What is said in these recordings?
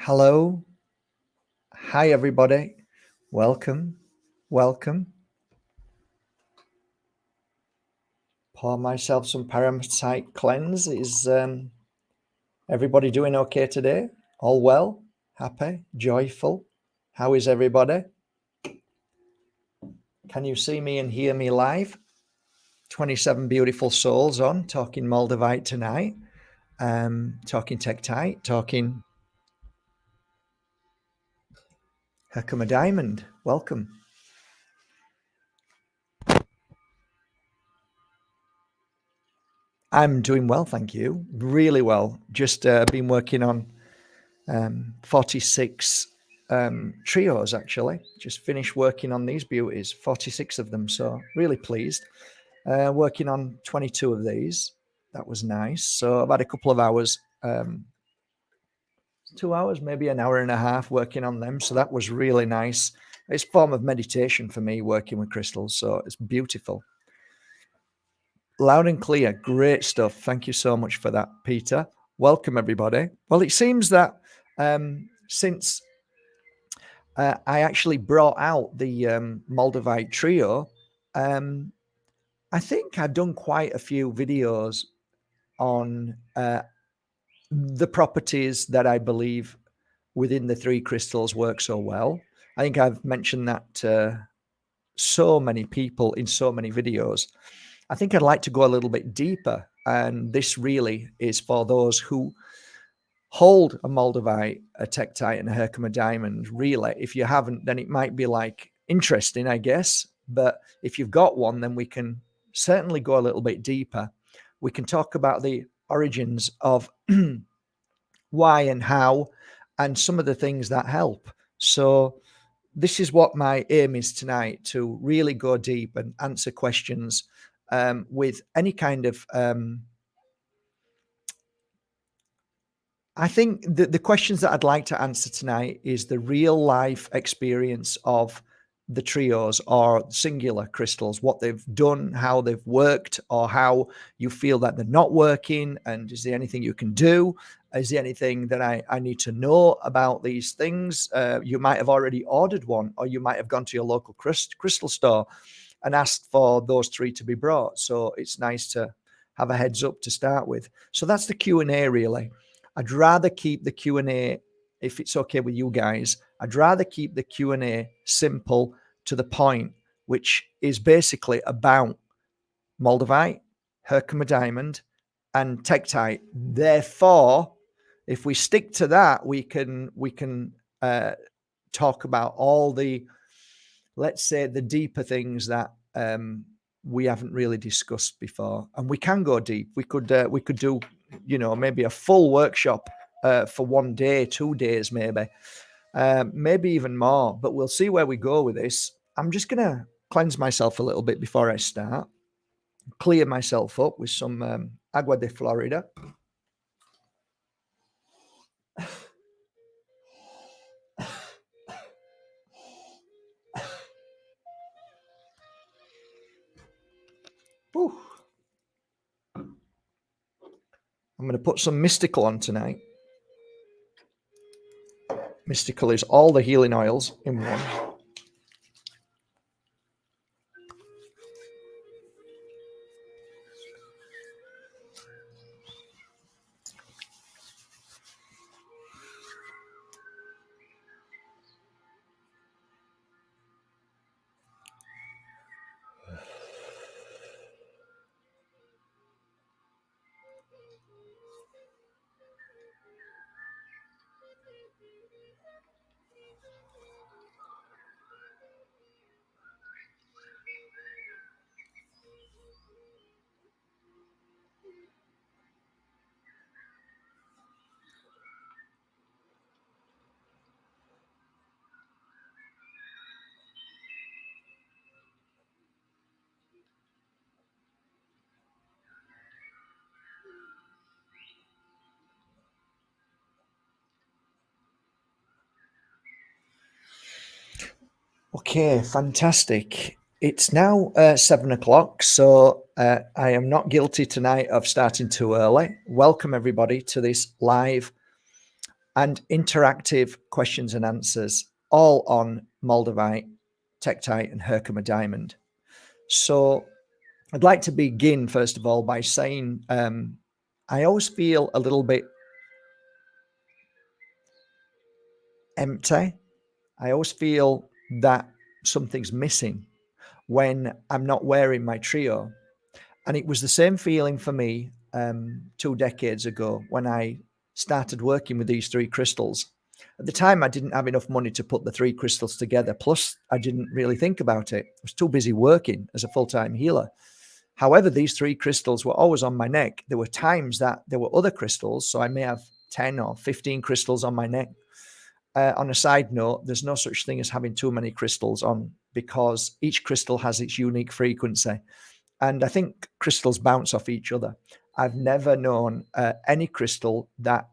Hello. Hi, everybody. Welcome. Welcome. Pour myself some parasite cleanse. Is everybody doing okay today? All well? Happy? Joyful? How is everybody? Can you see me and hear me live? 27 beautiful souls on, talking Moldavite tonight. Talking Tektite, talking Herkimer Diamond. Welcome. I'm doing well, thank you. Really well. Just been working on 46 trios, actually. Just finished working on these beauties, 46 of them. So really pleased. Working on 22 of these. That was nice. So I've had a couple of hours, 2 hours, maybe an hour and a half working on them. So that was really nice. It's a form of meditation for me, working with crystals. So it's beautiful. Loud and clear. Great stuff. Thank you so much for that, Peter. Welcome, everybody. Well, it seems that since I actually brought out the Moldavite trio, I think I've done quite a few videos on the properties that I believe within the three crystals work so well. I think I've mentioned that to so many people in so many videos. I think I'd like to go a little bit deeper, and this really is for those who hold a Moldavite, a Tektite, and a Herkimer Diamond. Really, if you haven't, then it might be like interesting, I guess. But if you've got one, then we can certainly go a little bit deeper. We can talk about the origins of why and how, and some of the things that help. So this is what my aim is tonight, to really go deep and answer questions with any kind of I think the questions that I'd like to answer tonight is the real life experience of the trios or singular crystals, what they've done, how they've worked, or how you feel that they're not working. And is there anything you can do? Is there anything that I need to know about these things? You might have already ordered one, or you might have gone to your local crystal store and asked for those three to be brought. So it's nice to have a heads up to start with. So that's the Q&A really. I'd rather keep the Q&A, if it's okay with you guys, I'd rather keep the Q&A simple, to the point, which is basically about Moldavite, Herkimer Diamond, and Tektite. Therefore, if we stick to that, we can talk about all the, let's say, the deeper things that we haven't really discussed before, and we can go deep. We could do, maybe a full workshop for 1 day, 2 days, maybe even more. But we'll see where we go with this. I'm just gonna cleanse myself a little bit before I start. Clear myself up with some agua de Florida. Whew. I'm going to put some mystical on tonight. Mystical is all the healing oils in one. Okay, fantastic. It's now 7 o'clock, so I am not guilty tonight of starting too early. Welcome everybody to this live and interactive questions and answers, all on Moldavite, Tektite, and Herkimer Diamond. So I'd like to begin, first of all, by saying I always feel a little bit empty. I always feel that something's missing when I'm not wearing my trio. And it was the same feeling for me 2 decades ago when I started working with these 3 crystals. At the time, I didn't have enough money to put the 3 crystals together. Plus, I didn't really think about it. I was too busy working as a full-time healer. However, these 3 crystals were always on my neck. There were times that there were other crystals, so I may have 10 or 15 crystals on my neck. On a side note, there's no such thing as having too many crystals on, because each crystal has its unique frequency. And I think crystals bounce off each other. I've never known any crystal that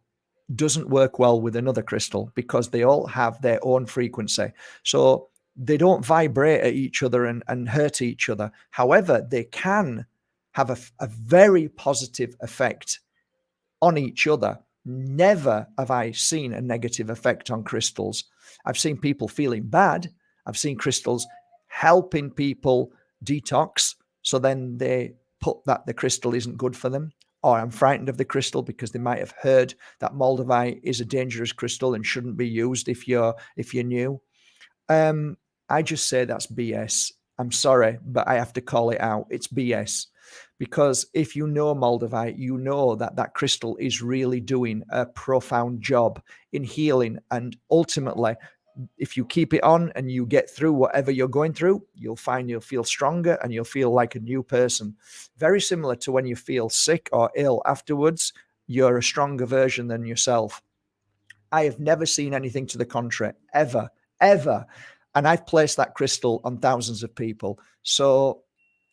doesn't work well with another crystal, because they all have their own frequency. So they don't vibrate at each other and hurt each other. However, they can have a very positive effect on each other. Never have I seen a negative effect on crystals. I've seen people feeling bad. I've seen crystals helping people detox. So then they put that the crystal isn't good for them. Or I'm frightened of the crystal because they might have heard that Moldavite is a dangerous crystal and shouldn't be used if you're new. I just say that's BS. I'm sorry, but I have to call it out. It's BS. Because if you know Moldavite, you know that that crystal is really doing a profound job in healing. And ultimately, if you keep it on and you get through whatever you're going through, you'll find you'll feel stronger and you'll feel like a new person. Very similar to when you feel sick or ill afterwards, you're a stronger version than yourself. I have never seen anything to the contrary, ever, ever. And I've placed that crystal on thousands of people. So,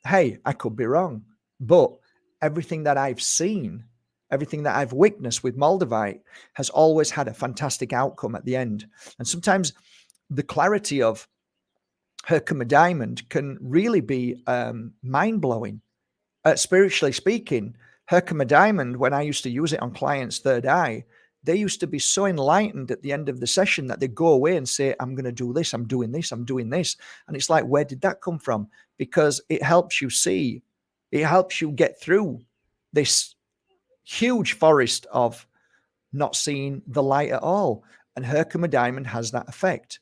hey, I could be wrong. But everything that I've seen, everything that I've witnessed with Moldavite has always had a fantastic outcome at the end. And sometimes the clarity of Herkimer Diamond can really be mind-blowing. Spiritually speaking, Herkimer Diamond, when I used to use it on clients' third eye, they used to be so enlightened at the end of the session that they'd go away and say, I'm going to do this, I'm doing this, I'm doing this. And it's like, where did that come from? Because it helps you see, it helps you get through this huge forest of not seeing the light at all. And Herkimer Diamond has that effect.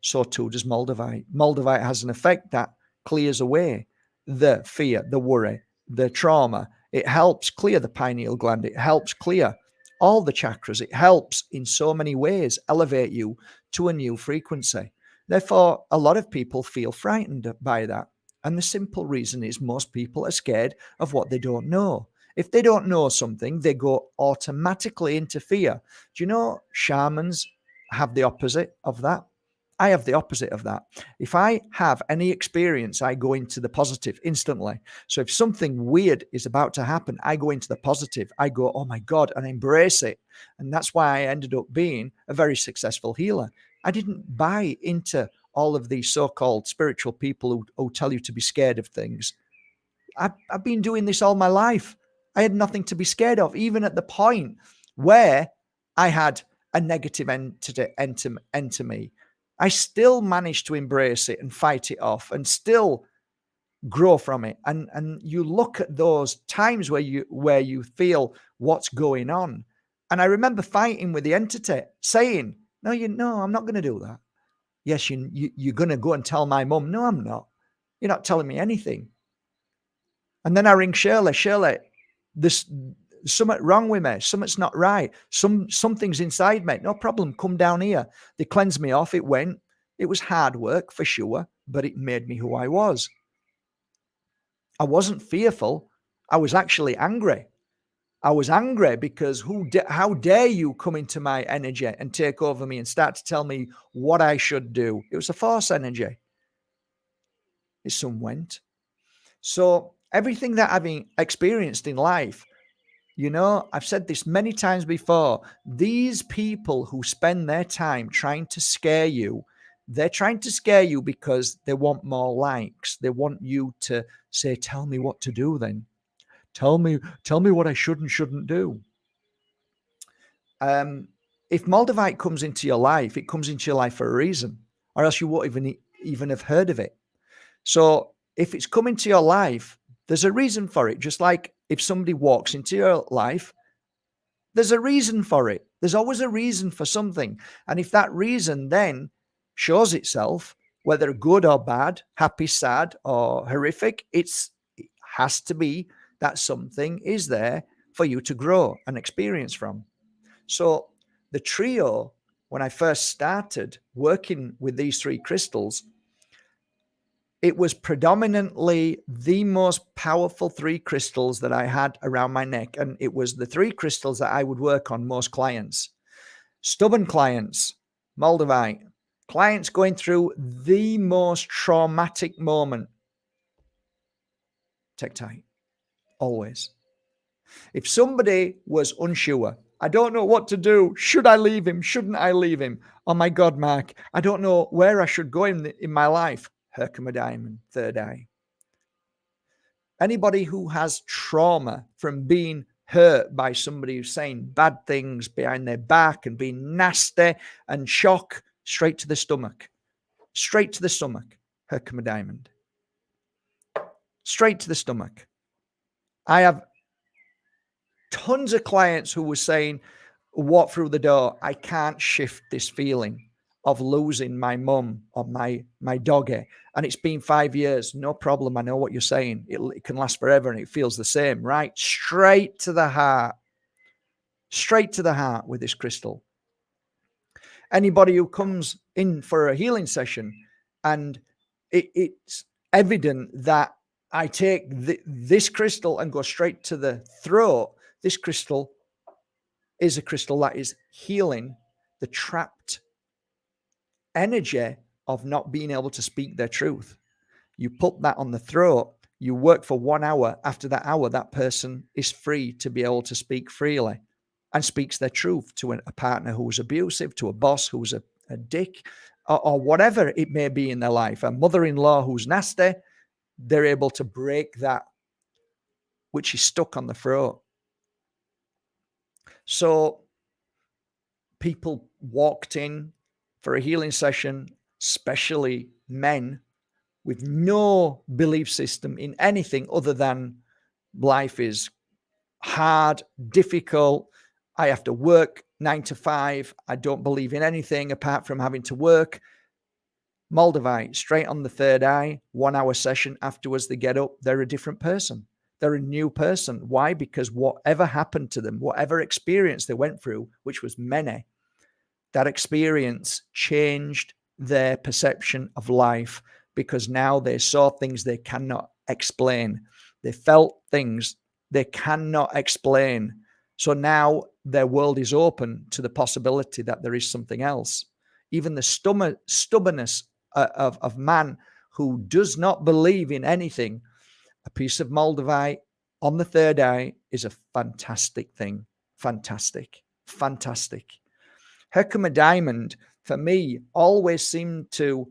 So too does Moldavite. Moldavite has an effect that clears away the fear, the worry, the trauma. It helps clear the pineal gland. It helps clear all the chakras. It helps in so many ways elevate you to a new frequency. Therefore, a lot of people feel frightened by that. And the simple reason is most people are scared of what they don't know. If they don't know something, they go automatically into fear. Do you know shamans have the opposite of that? I have the opposite of that. If I have any experience, I go into the positive instantly. So if something weird is about to happen, I go into the positive. I go, oh my God, and embrace it. And that's why I ended up being a very successful healer. I didn't buy into all of these so-called spiritual people who tell you to be scared of things. I've been doing this all my life. I had nothing to be scared of, even at the point where I had a negative entity enter me. I still managed to embrace it and fight it off and still grow from it. And you look at those times where you feel what's going on. And I remember fighting with the entity, saying, no, I'm not going to do that. Yes, you're going to go and tell my mum. No, I'm not. You're not telling me anything. And then I ring Shirley. Shirley, there's something wrong with me. Something's not right. Something's inside me. No problem. Come down here. They cleansed me off. It went. It was hard work for sure, but it made me who I was. I wasn't fearful. I was actually angry. I was angry because how dare you come into my energy and take over me and start to tell me what I should do? It was a force energy. It some went. So everything that I've experienced in life, I've said this many times before. These people who spend their time trying to scare you, they're trying to scare you because they want more likes. They want you to say, tell me what to do then. Tell me what I should and shouldn't do. if Moldavite comes into your life, it comes into your life for a reason, or else you won't even have heard of it. So if it's come into your life, there's a reason for it. Just like if somebody walks into your life, there's a reason for it. There's always a reason for something. And if that reason then shows itself, whether good or bad, happy, sad, or horrific, it has to be that something is there for you to grow and experience from. So the trio, when I first started working with these three crystals, it was predominantly the most powerful three crystals that I had around my neck. And it was the three crystals that I would work on most clients. Stubborn clients, Moldavite. Clients going through the most traumatic moment. Tektite. Always. If somebody was unsure, I don't know what to do. Should I leave him? Shouldn't I leave him? Oh my God, Mark, I don't know where I should go in my life. Herkimer diamond, third eye. Anybody who has trauma from being hurt by somebody who's saying bad things behind their back and being nasty and shock, straight to the stomach. Straight to the stomach. Herkimer diamond. Straight to the stomach. I have tons of clients who were saying, walk through the door, I can't shift this feeling of losing my mum or my doggy. And it's been 5 years. No problem. I know what you're saying. It can last forever and it feels the same, right? Straight to the heart. Straight to the heart with this crystal. Anybody who comes in for a healing session and it's evident that I take this crystal and go straight to the throat, this crystal is a crystal that is healing the trapped energy of not being able to speak their truth. You put that on the throat, you work for 1 hour. After that hour, that person is free to be able to speak freely and speaks their truth to a partner who was abusive, to a boss who was a dick, or whatever it may be in their life. A mother-in-law who's nasty, they're able to break that which is stuck on the throat. So people walked in for a healing session, especially men with no belief system in anything other than life is hard, difficult. I have to work 9 to 5. I don't believe in anything apart from having to work. Moldavite, straight on the third eye, 1 hour session. Afterwards, they get up. They're a different person. They're a new person. Why? Because whatever happened to them, whatever experience they went through, which was many, that experience changed their perception of life, because now they saw things they cannot explain. They felt things they cannot explain. So now their world is open to the possibility that there is something else. Even the stubbornness of man who does not believe in anything, a piece of Moldavite on the third eye is a fantastic thing. Fantastic. Fantastic. Herkimer diamond, for me, always seemed to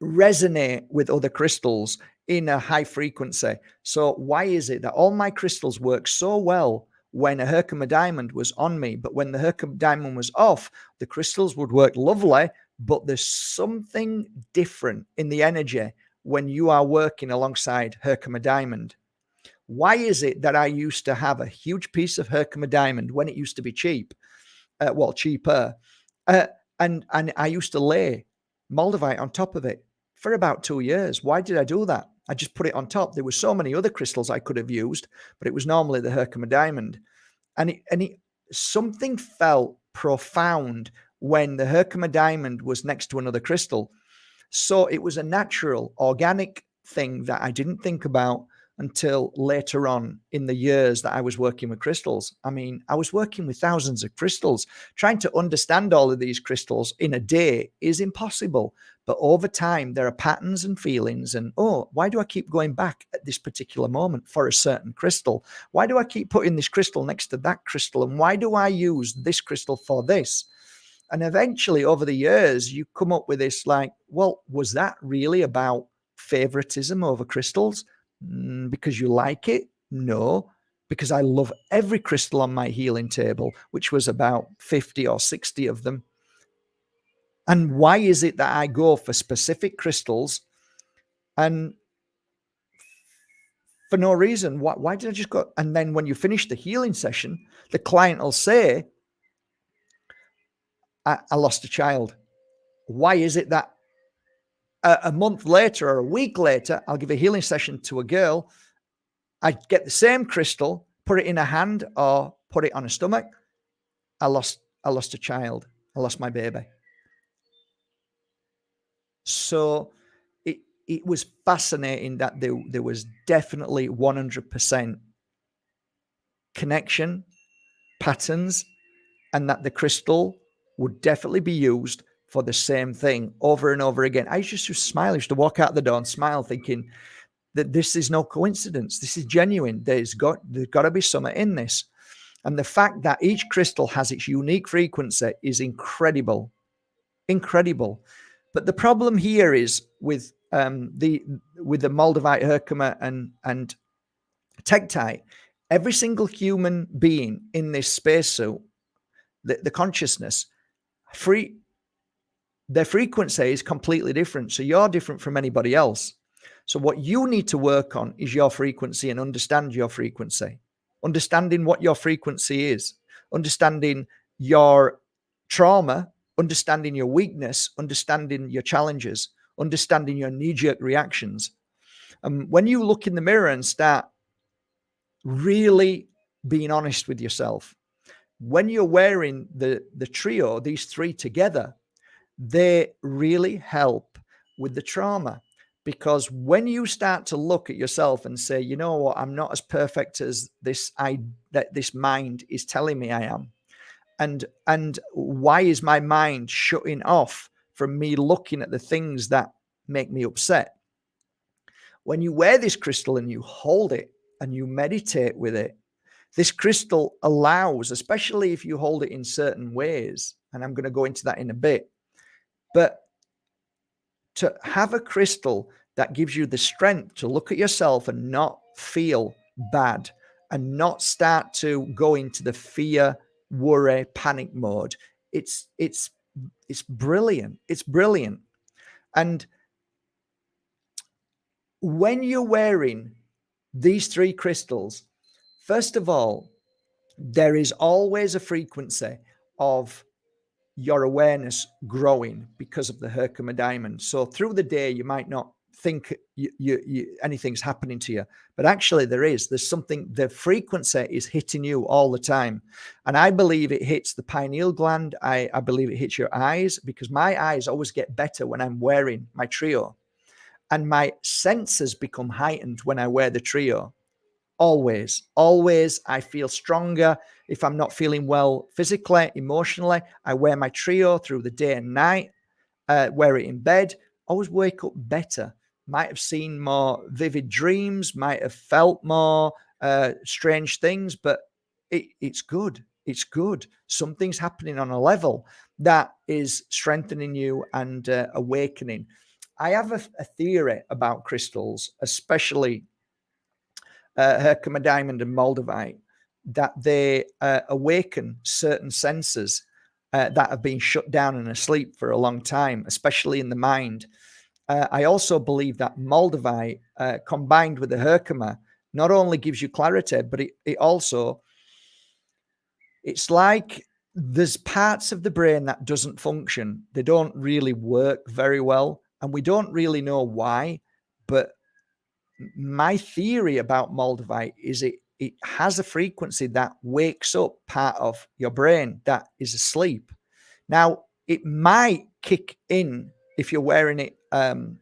resonate with other crystals in a high frequency. So why is it that all my crystals work so well when a Herkimer diamond was on me, but when the Herkimer diamond was off, the crystals would work lovely, but there's something different in the energy when you are working alongside Herkimer diamond. Why is it that I used to have a huge piece of Herkimer diamond when it used to be cheap? Cheaper. And I used to lay Moldavite on top of it for about 2 years. Why did I do that? I just put it on top. There were so many other crystals I could have used, but it was normally the Herkimer diamond. And something felt profound when the Herkimer diamond was next to another crystal. So it was a natural, organic thing that I didn't think about until later on in the years that I was working with crystals. I mean, I was working with thousands of crystals. Trying to understand all of these crystals in a day is impossible. But over time, there are patterns and feelings. And, oh, why do I keep going back at this particular moment for a certain crystal? Why do I keep putting this crystal next to that crystal? And why do I use this crystal for this? And eventually, over the years, you come up with this like, well, was that really about favoritism over crystals? Because you like it? No. because I love every crystal on my healing table, which was about 50 or 60 of them. And why is it that I go for specific crystals and for no reason? Why did I just go? And then when you finish the healing session, the client will say, I lost a child. Why is it that a month later or a week later, I'll give a healing session to a girl, I get the same crystal, put it in a hand or put it on a stomach, I lost a child. I lost my baby. So it was fascinating that there was definitely 100% connection, patterns, and that the crystal would definitely be used for the same thing over and over again. I used to smile. I used to walk out the door and smile, thinking that this is no coincidence. This is genuine. There's got to be something in this. And the fact that each crystal has its unique frequency is incredible. Incredible. But the problem here is with the Moldavite Herkimer and Tektite, every single human being in this spacesuit, the consciousness, their frequency is completely different. So you're different from anybody else. So what you need to work on is your frequency and understand your frequency, understanding what your frequency is, understanding your trauma, understanding your weakness, understanding your challenges, understanding your knee-jerk reactions. And when you look in the mirror and start really being honest with yourself, when you're wearing the trio, these three together, they really help with the trauma. Because when you start to look at yourself and say, you know what, I'm not as perfect as this mind is telling me I am. And why is my mind shutting off from me looking at the things that make me upset? When you wear this crystal and you hold it and you meditate with it, this crystal allows, especially if you hold it in certain ways, and I'm going to go into that in a bit, but to have a crystal that gives you the strength to look at yourself and not feel bad and not start to go into the fear, worry, panic mode. It's brilliant. It's brilliant. And when you're wearing these three crystals, first of all, there is always a frequency of your awareness growing because of the Herkimer diamond. So through the day, you might not think anything's happening to you, but actually there's something. The frequency is hitting you all the time. And I believe it hits the pineal gland. I believe it hits your eyes, because my eyes always get better when I'm wearing my trio, and my senses become heightened when I wear the trio. Always I feel stronger. If I'm not feeling well physically, emotionally, I wear my trio through the day and night, wear it in bed, always wake up better. Might have seen more vivid dreams, might have felt more strange things, but it's good. It's good. Something's happening on a level that is strengthening you and awakening. I have a theory about crystals, especially Herkimer diamond and Moldavite, that they awaken certain senses that have been shut down and asleep for a long time, especially in the mind. I also believe that Moldavite combined with the Herkimer not only gives you clarity, but it also, it's like there's parts of the brain that doesn't function. They don't really work very well, and we don't really know why. But my theory about Moldavite is it has a frequency that wakes up part of your brain that is asleep. Now, it might kick in if you're wearing it on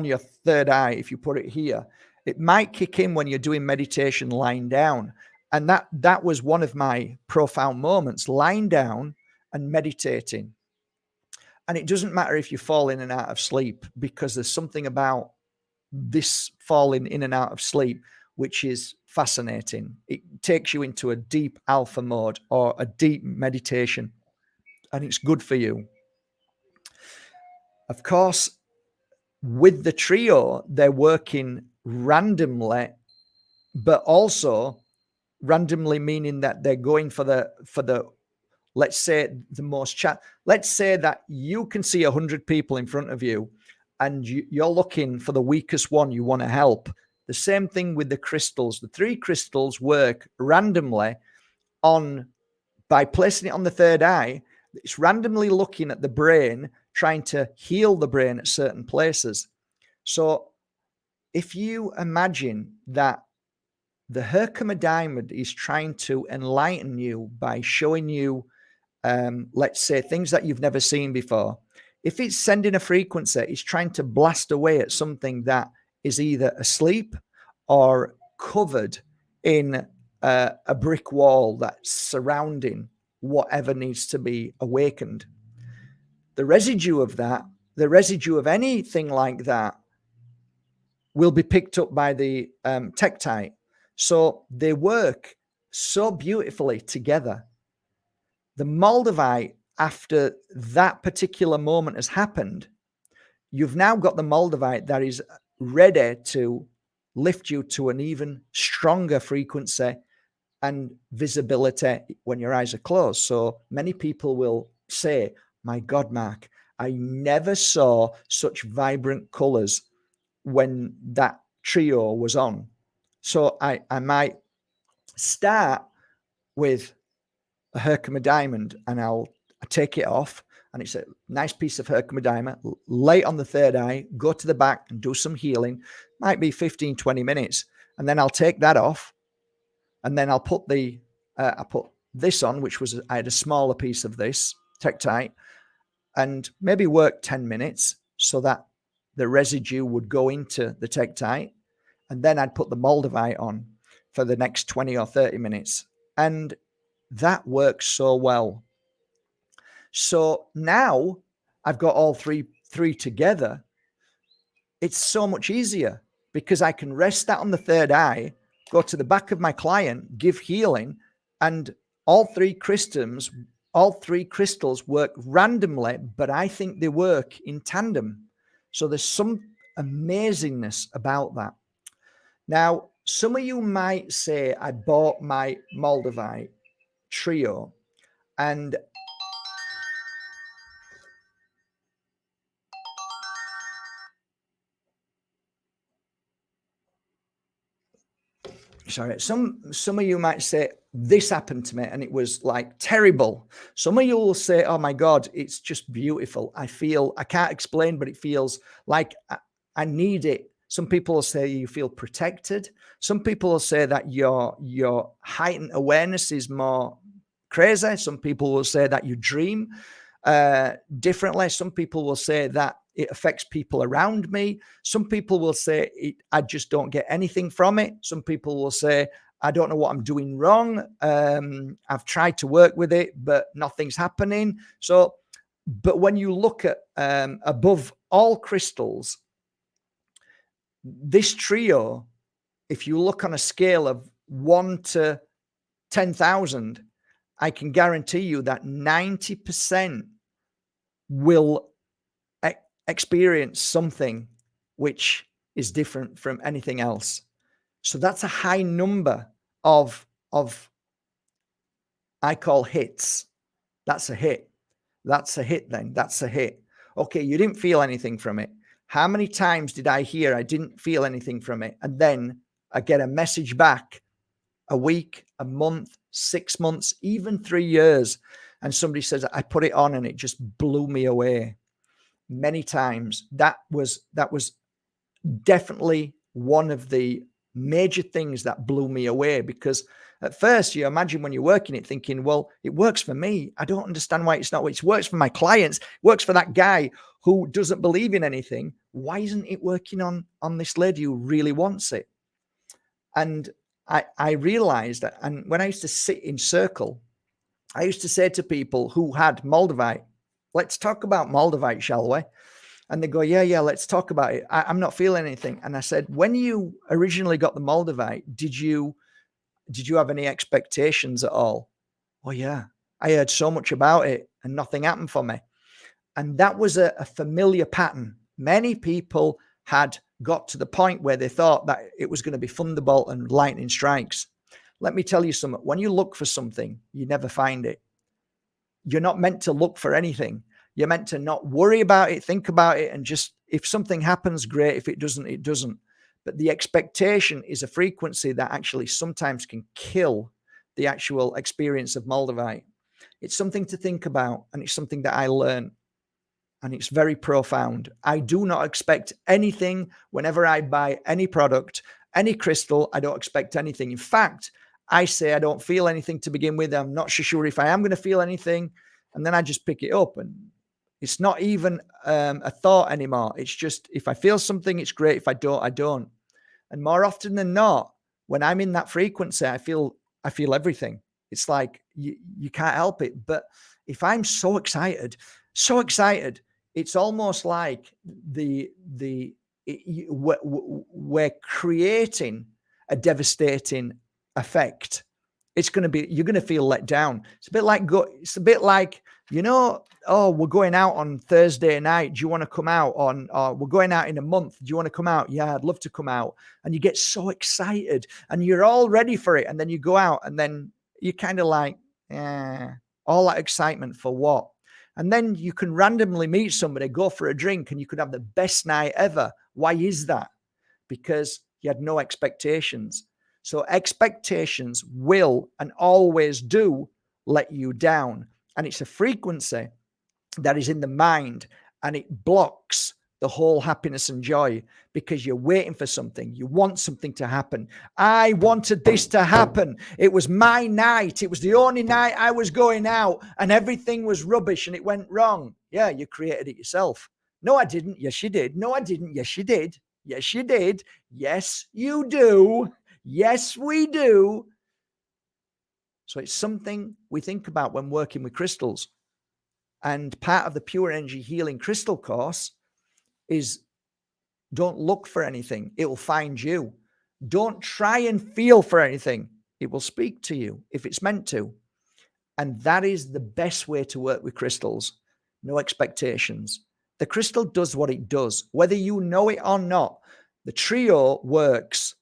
your third eye. If you put it here, it might kick in when you're doing meditation lying down. And that was one of my profound moments, lying down and meditating. And it doesn't matter if you fall in and out of sleep, because there's something about this falling in and out of sleep which is fascinating. It takes you into a deep alpha mode or a deep meditation, and it's good for you. Of course, with the trio, they're working randomly, but also randomly meaning that they're going for the let's say the most chat. Let's say that you can see 100 people in front of you and you're looking for the weakest one you want to help. The same thing with the crystals. The 3 crystals work randomly by placing it on the third eye. It's randomly looking at the brain, trying to heal the brain at certain places. So if you imagine that the Herkimer diamond is trying to enlighten you by showing you, let's say, things that you've never seen before. If it's sending a frequency, it's trying to blast away at something that is either asleep or covered in a brick wall that's surrounding whatever needs to be awakened. The residue of that, the residue of anything like that, will be picked up by the tektite. So they work so beautifully together. The moldavite, after that particular moment has happened, you've now got the moldavite that is ready to lift you to an even stronger frequency and visibility when your eyes are closed. So many people will say, my God, Mark, I never saw such vibrant colors when that trio was on. So I might start with a Herkimer diamond and I'll take it off, and it's a nice piece of Herkimer diamond, lay it on the third eye, go to the back and do some healing. Might be 15, 20 minutes. And then I'll take that off, and then I'll put I put this on, which was, I had a smaller piece of this tektite, and maybe work 10 minutes so that the residue would go into the tektite. And then I'd put the moldavite on for the next 20 or 30 minutes. And that works so well. So now I've got all three together. It's so much easier because I can rest that on the third eye, go to the back of my client, give healing, and all three crystals work randomly, but I think they work in tandem. So there's some amazingness about that. Now, some of you might say, I bought my moldavite trio and sorry, some of you might say, this happened to me and it was like terrible. Some of you will say, oh my God, it's just beautiful. I can't explain, but it feels like I need it. Some people will say you feel protected. Some people will say that your heightened awareness is more crazy. Some people will say that you dream differently. Some people will say that it affects people around me. Some people will say I just don't get anything from it. Some people will say, I don't know what I'm doing wrong. I've tried to work with it, but nothing's happening. So, but when you look at above all crystals, this trio, if you look on a scale of 1 to 10,000, I can guarantee you that 90% will experience something which is different from anything else. So that's a high number of I call hits. That's a hit. That's a hit then. That's a hit. Okay, you didn't feel anything from it. How many times did I hear I didn't feel anything from it? And then I get a message back a week, a month, 6 months, even 3 years. And somebody says, I put it on and it just blew me away. Many times. That was definitely one of the major things that blew me away, because at first you imagine when you're working it thinking, well, it works for me. I don't understand why it's not. It works for my clients. It works for that guy who doesn't believe in anything. Why isn't it working on this lady who really wants it? And I realized that. And when I used to sit in circle, I used to say to people who had moldavite, let's talk about moldavite, shall we? And they go, yeah, let's talk about it. I'm not feeling anything. And I said, when you originally got the moldavite, did you have any expectations at all? Oh yeah, I heard so much about it and nothing happened for me. And that was a familiar pattern. Many people had got to the point where they thought that it was going to be thunderbolt and lightning strikes. let me tell you something. When you look for something, you never find it. You're not meant to look for anything. You're meant to not worry about it, think about it, and just, if something happens, great. If it doesn't, it doesn't. But the expectation is a frequency that actually sometimes can kill the actual experience of Moldavite. It's something to think about, and it's something that I learned, and it's very profound. I do not expect anything whenever I buy any product, any crystal. I don't expect anything. In fact, I say I don't feel anything to begin with. I'm not sure if I am going to feel anything. And then I just pick it up, and it's not even a thought anymore. It's just, if I feel something, it's great. If I don't, I don't. And more often than not, when I'm in that frequency, I feel everything. It's like you can't help it. But if I'm so excited, it's almost like we're creating a devastating effect. It's going to be, you're going to feel let down. It's a bit like, oh, we're going out on Thursday night. Do you want to come out on, we're going out in a month. Do you want to come out? Yeah, I'd love to come out. And you get so excited and you're all ready for it. And then you go out and then you're kind of like, all that excitement for what? And then you can randomly meet somebody, go for a drink, and you could have the best night ever. Why is that? Because you had no expectations. So expectations will and always do let you down. And it's a frequency that is in the mind, and it blocks the whole happiness and joy because you're waiting for something. You want something to happen. I wanted this to happen. It was my night. It was the only night I was going out, and everything was rubbish and it went wrong. Yeah, you created it yourself. No, I didn't. Yes, you did. No, I didn't. Yes, you did. Yes, you did. Yes, you do. Yes, we do. So it's something we think about when working with crystals. And part of the Pure Energy Healing Crystal course is, don't look for anything. It will find you. Don't try and feel for anything. It will speak to you if it's meant to. And that is the best way to work with crystals. No expectations. The crystal does what it does, whether you know it or not. The trio works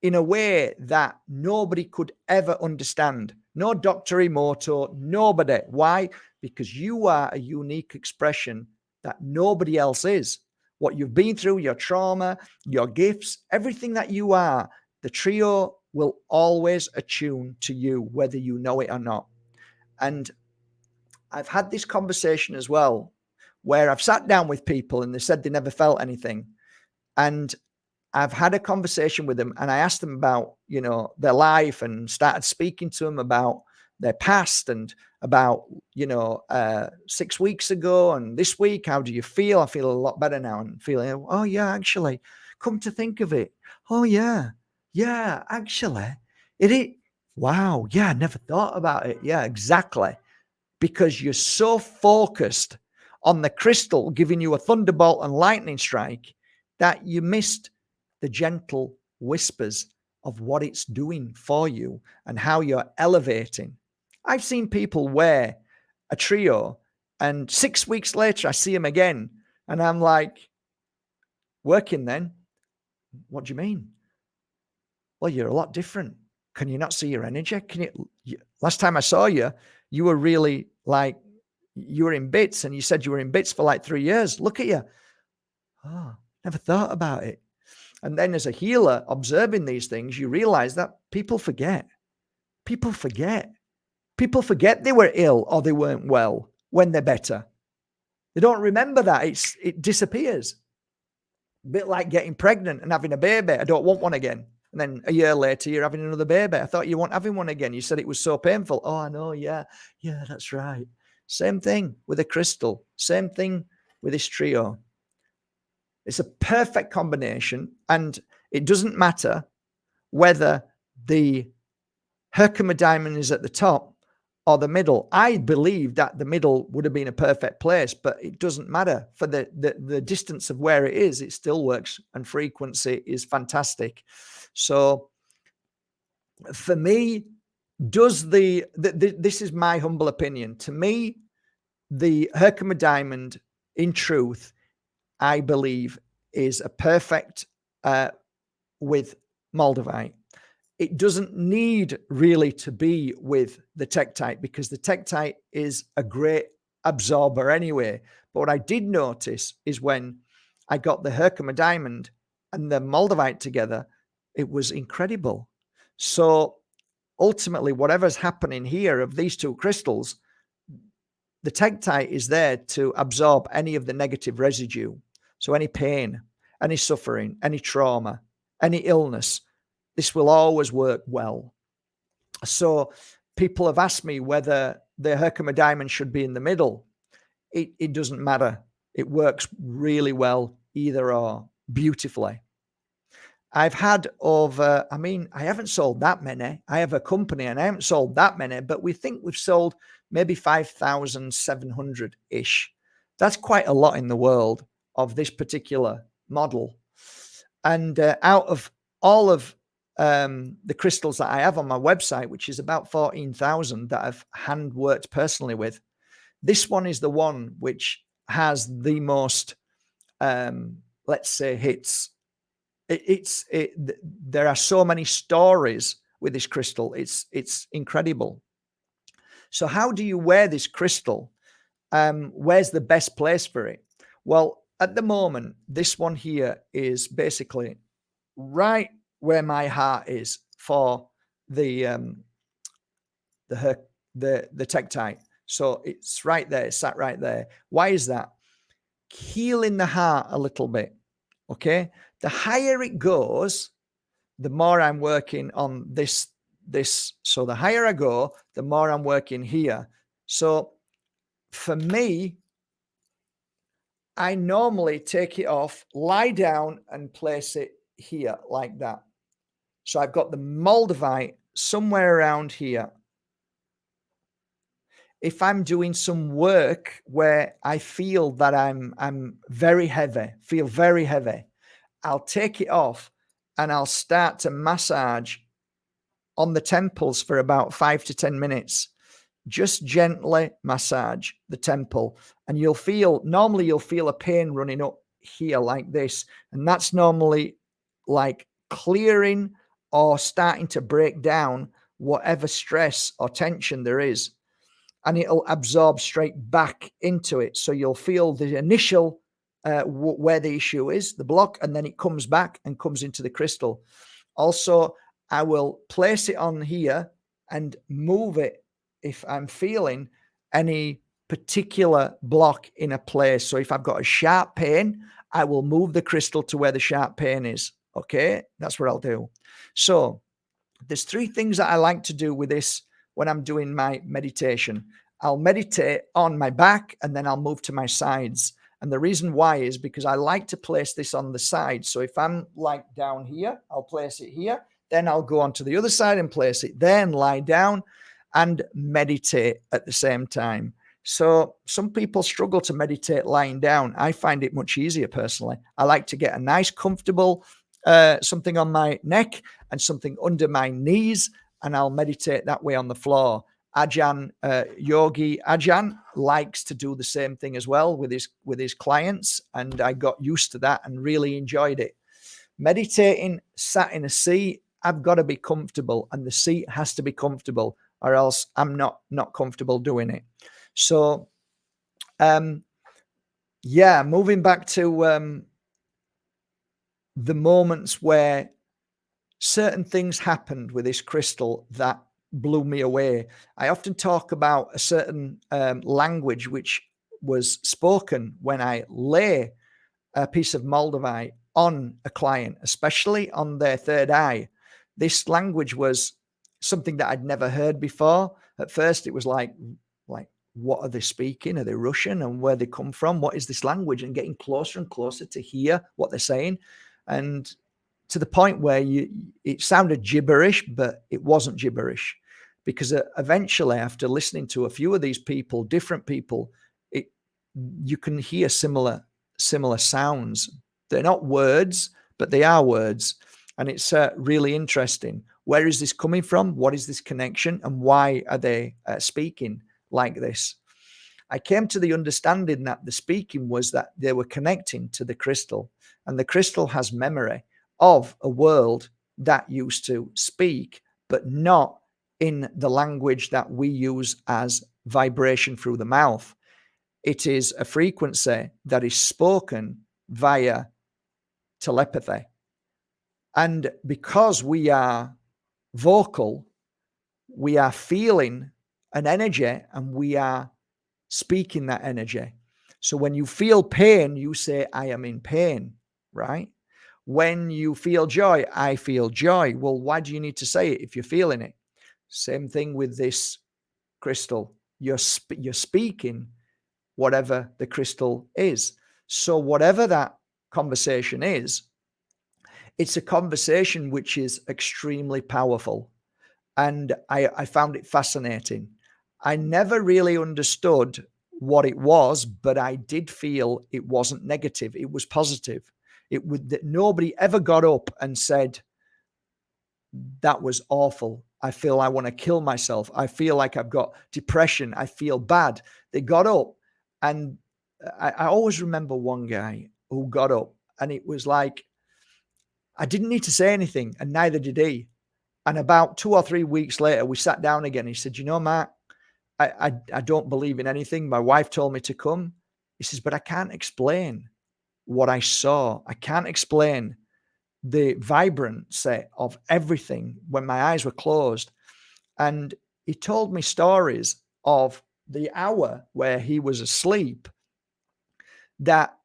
in a way that nobody could ever understand. No Dr. Emoto, nobody. Why? Because you are a unique expression that nobody else is. What you've been through, your trauma, your gifts, everything that you are, the trio will always attune to you, whether you know it or not. And I've had this conversation as well, where I've sat down with people and they said they never felt anything. And I've had a conversation with them and I asked them about, their life, and started speaking to them about their past and about, 6 weeks ago and this week, how do you feel? I feel a lot better now, and feeling, oh yeah, actually, come to think of it. Oh yeah, actually, wow, yeah, I never thought about it. Yeah, exactly. Because you're so focused on the crystal giving you a thunderbolt and lightning strike that you missed the gentle whispers of what it's doing for you and how you're elevating. I've seen people wear a trio and 6 weeks later I see them again and I'm like, working then? What do you mean? Well, you're a lot different. Can you not see your energy? Last time I saw you, you were really like, you were in bits, and you said you were in bits for like 3 years. Look at you. Oh, never thought about it. And then as a healer, observing these things, you realize that people forget. People forget. People forget they were ill or they weren't well when they're better. They don't remember that. It disappears. A bit like getting pregnant and having a baby. I don't want one again. And then a year later, you're having another baby. I thought you weren't having one again. You said it was so painful. Oh, I know. Yeah, that's right. Same thing with a crystal. Same thing with this trio. It's a perfect combination. And it doesn't matter whether the Herkimer diamond is at the top or the middle. I believe that the middle would have been a perfect place, but it doesn't matter for the distance of where it is. It still works, and frequency is fantastic. So for me, this is my humble opinion. To me, the Herkimer diamond, in truth, I believe is a perfect with Moldavite. it doesn't need really to be with the Tektite, because the Tektite is a great absorber anyway. But what I did notice is when I got the Herkimer diamond and the Moldavite together, it was incredible. So ultimately, whatever's happening here of these two crystals, the Tektite is there to absorb any of the negative residue. So any pain, any suffering, any trauma, any illness, this will always work well. So people have asked me whether the Herkimer diamond should be in the middle. It doesn't matter. It works really well, either or, beautifully. I've had over, I haven't sold that many. I have a company and I haven't sold that many, but we think we've sold maybe 5,700-ish. That's quite a lot in the world of this particular model. And out of all of the crystals that I have on my website, which is about 14,000 that I've hand worked personally with, this one is the one which has the most, let's say, hits. There are so many stories with this crystal. It's incredible. So how do you wear this crystal? Where's the best place for it? Well, at the moment, this one here is basically right where my heart is for the Tektite. So it's right there, it's sat right there. Why is that? Healing the heart a little bit. Okay, the higher it goes, the more I'm working on this. So the higher I go, the more I'm working here. So for me, I normally take it off, lie down and place it here like that. So I've got the Moldavite somewhere around here. If I'm doing some work where I feel that I'm very heavy, feel very heavy, I'll take it off and I'll start to massage on the temples for about 5 to 10 minutes. Just gently massage the temple, and normally you'll feel a pain running up here like this. And that's normally like clearing or starting to break down whatever stress or tension there is. And it'll absorb straight back into it. So you'll feel the initial where the issue is, the block, and then it comes back and comes into the crystal. Also, I will place it on here and move it if I'm feeling any particular block in a place. So if I've got a sharp pain, I will move the crystal to where the sharp pain is. Okay, that's what I'll do. So there's 3 things that I like to do with this when I'm doing my meditation. I'll meditate on my back and then I'll move to my sides. And the reason why is because I like to place this on the side. So if I'm like down here, I'll place it here. Then I'll go on to the other side and place it. Then lie down and meditate at the same time. So some people struggle to meditate lying down. I find it much easier personally. I like to get a nice, comfortable something on my neck and something under my knees, and I'll meditate that way on the floor. Yogi Ajahn likes to do the same thing as well with his clients, and I got used to that and really enjoyed it. Meditating sat in a seat, I've got to be comfortable, and the seat has to be comfortable, or else I'm not comfortable doing it. So, moving back to the moments where certain things happened with this crystal that blew me away. I often talk about a certain language which was spoken when I lay a piece of Moldavite on a client, especially on their third eye. This language was something that I'd never heard before. At first, it was like, what are they speaking? Are they Russian? And where they come from? What is this language? And getting closer and closer to hear what they're saying. And to the point where it sounded gibberish, but it wasn't gibberish, because eventually, after listening to a few of these people, different people, you can hear similar sounds. They're not words, but they are words, and it's really interesting. Where is this coming from? What is this connection, and why are they speaking like this? I came to the understanding that the speaking was that they were connecting to the crystal, and the crystal has memory of a world that used to speak, but not in the language that we use as vibration through the mouth. It is a frequency that is spoken via telepathy. And because we are vocal, we are feeling an energy and we are speaking that energy. So when you feel pain, you say, I am in pain, right? When you feel joy, I feel joy. Well, why do you need to say it if you're feeling it? Same thing with this crystal. You're speaking whatever the crystal is. So whatever that conversation is, it's a conversation which is extremely powerful. And I found it fascinating. I never really understood what it was, but I did feel it wasn't negative. It was positive. It would that nobody ever got up and said, that was awful. I feel I want to kill myself. I feel like I've got depression. I feel bad. They got up, and I always remember one guy who got up, and it was like, I didn't need to say anything, and neither did he. And about 2 or 3 weeks later, we sat down again. He said, you know, Mark, I don't believe in anything. My wife told me to come. He says, but I can't explain what I saw. I can't explain the vibrancy of everything when my eyes were closed. And he told me stories of the hour where he was asleep, that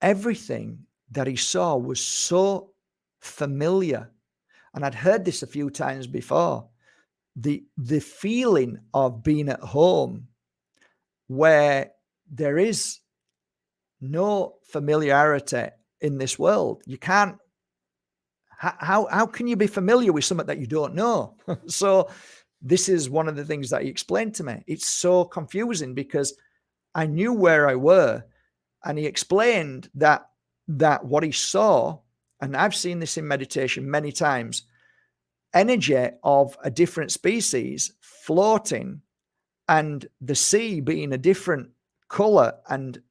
everything that he saw was so familiar. And I'd heard this a few times before. The feeling of being at home where there is no familiarity in this world. You can't, how can you be familiar with something that you don't know? So this is one of the things that he explained to me. It's so confusing because I knew where I were, and he explained that what he saw, and I've seen this in meditation many times, energy of a different species floating, and the sea being a different color, and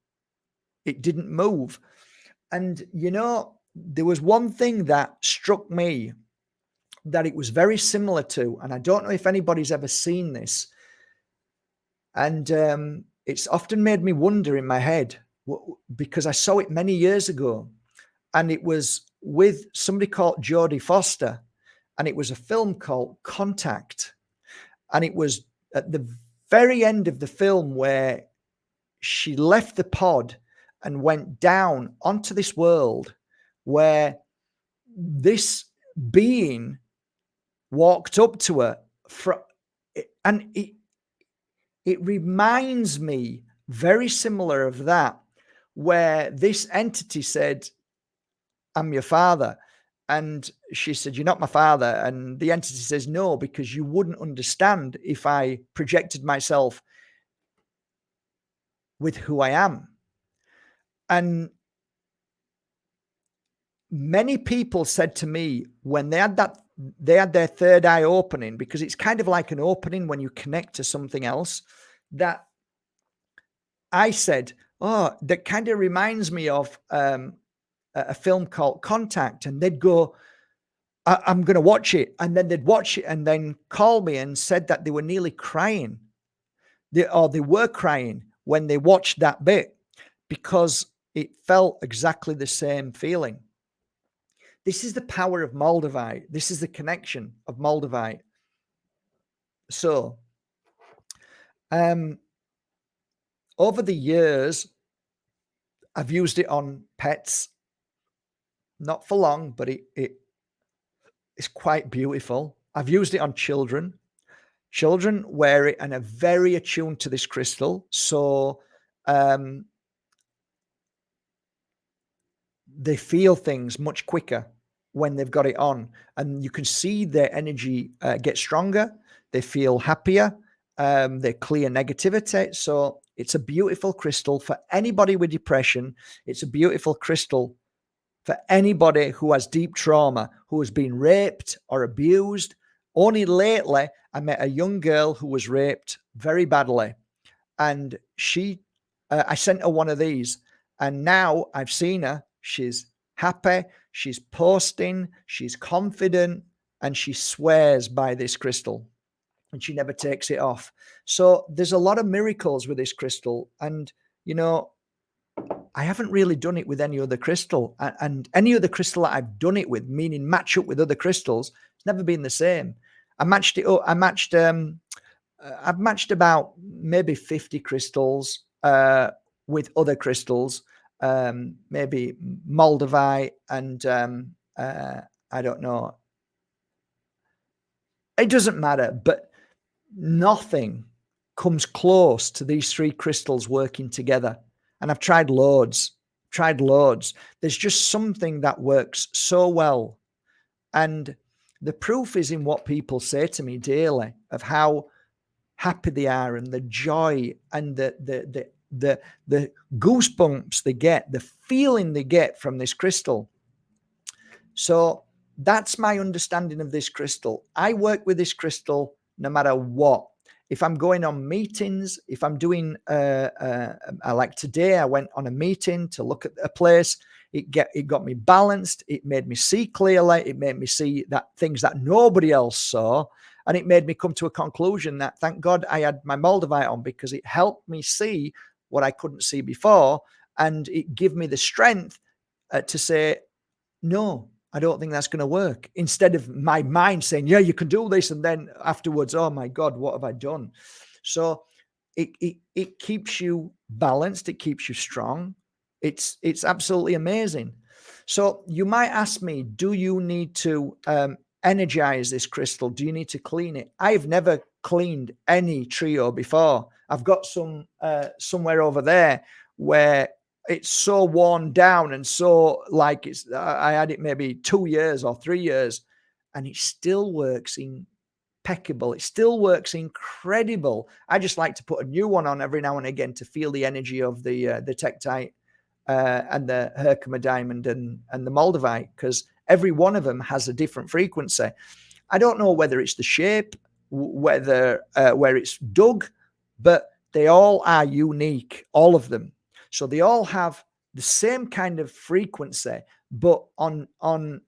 it didn't move. And you know, there was one thing that struck me that it was very similar to, and I don't know if anybody's ever seen this, and it's often made me wonder in my head because I saw it many years ago, and it was with somebody called Jodie Foster, and it was a film called Contact, and it was at the very end of the film where she left the pod and went down onto this world where this being walked up to her and it reminds me very similar of that, where this entity said, I'm your father. And she said, you're not my father. And the entity says, no, because you wouldn't understand if I projected myself with who I am. And many people said to me when they had their third eye opening, because it's kind of like an opening when you connect to something else, that I said, oh, that kind of reminds me of a film called Contact. And they'd go, I'm going to watch it. And then they'd watch it and then call me and said that they were nearly crying. They were crying when they watched that bit because it felt exactly the same feeling. This is the power of MOLDAVITE. This is the connection of MOLDAVITE. So, over the years, I've used it on pets, not for long, but it's quite beautiful. I've used it on children. Children wear it and are very attuned to this crystal. So, they feel things much quicker when they've got it on, and you can see their energy get stronger. They feel happier. They clear negativity. So it's a beautiful crystal for anybody with depression. It's a beautiful crystal for anybody who has deep trauma, who has been raped or abused. Only lately, I met a young girl who was raped very badly, and I sent her one of these, and now I've seen her. She's happy, she's posting, she's confident, and she swears by this crystal and she never takes it off. So there's a lot of miracles with this crystal. And, you know, I haven't really done it with any other crystal, and any other crystal that I've done it with, meaning match up with other crystals, it's never been the same. I matched it up. I've matched about maybe 50 crystals with other crystals, maybe Moldavite and I don't know. It doesn't matter, but nothing comes close to these three crystals working together. And I've tried loads. There's just something that works so well. And the proof is in what people say to me daily of how happy they are and the joy and the goosebumps they get, the feeling they get from this crystal. So that's my understanding of this crystal. I work with this crystal no matter what. If I'm going on meetings, if I'm doing, like today, I went on a meeting to look at a place. It got me balanced. It made me see clearly. It made me see that things that nobody else saw. And it made me come to a conclusion that thank God I had my Moldavite on, because it helped me see what I couldn't see before. And it gave me the strength to say, no, I don't think that's going to work. Instead of my mind saying, yeah, you can do this. And then afterwards, oh my God, what have I done? So it keeps you balanced. It keeps you strong. It's absolutely amazing. So you might ask me, do you need to energize this crystal? Do you need to clean it? I've never cleaned any trio before. I've got some somewhere over there where it's so worn down and so like I had it maybe 2 years or 3 years, and it still works impeccable. It still works incredible. I just like to put a new one on every now and again to feel the energy of the Tektite and the Herkimer diamond and the Moldavite, because every one of them has a different frequency. I don't know whether it's the shape, whether where it's dug, but they all are unique, all of them. So they all have the same kind of frequency, but on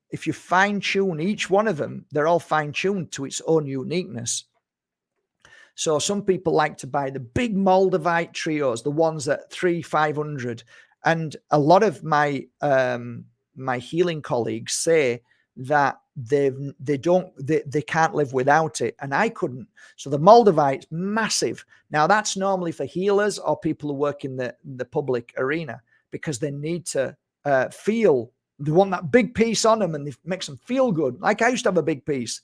if you fine tune each one of them, they're all fine tuned to its own uniqueness. So some people like to buy the big Moldavite trios, the ones at 300-500, and a lot of my my healing colleagues say that they can't live without it, and I couldn't. So the Moldavite's massive. Now that's normally for healers or people who work in the public arena, because they need to feel, they want that big piece on them and it makes them feel good. Like I used to have a big piece.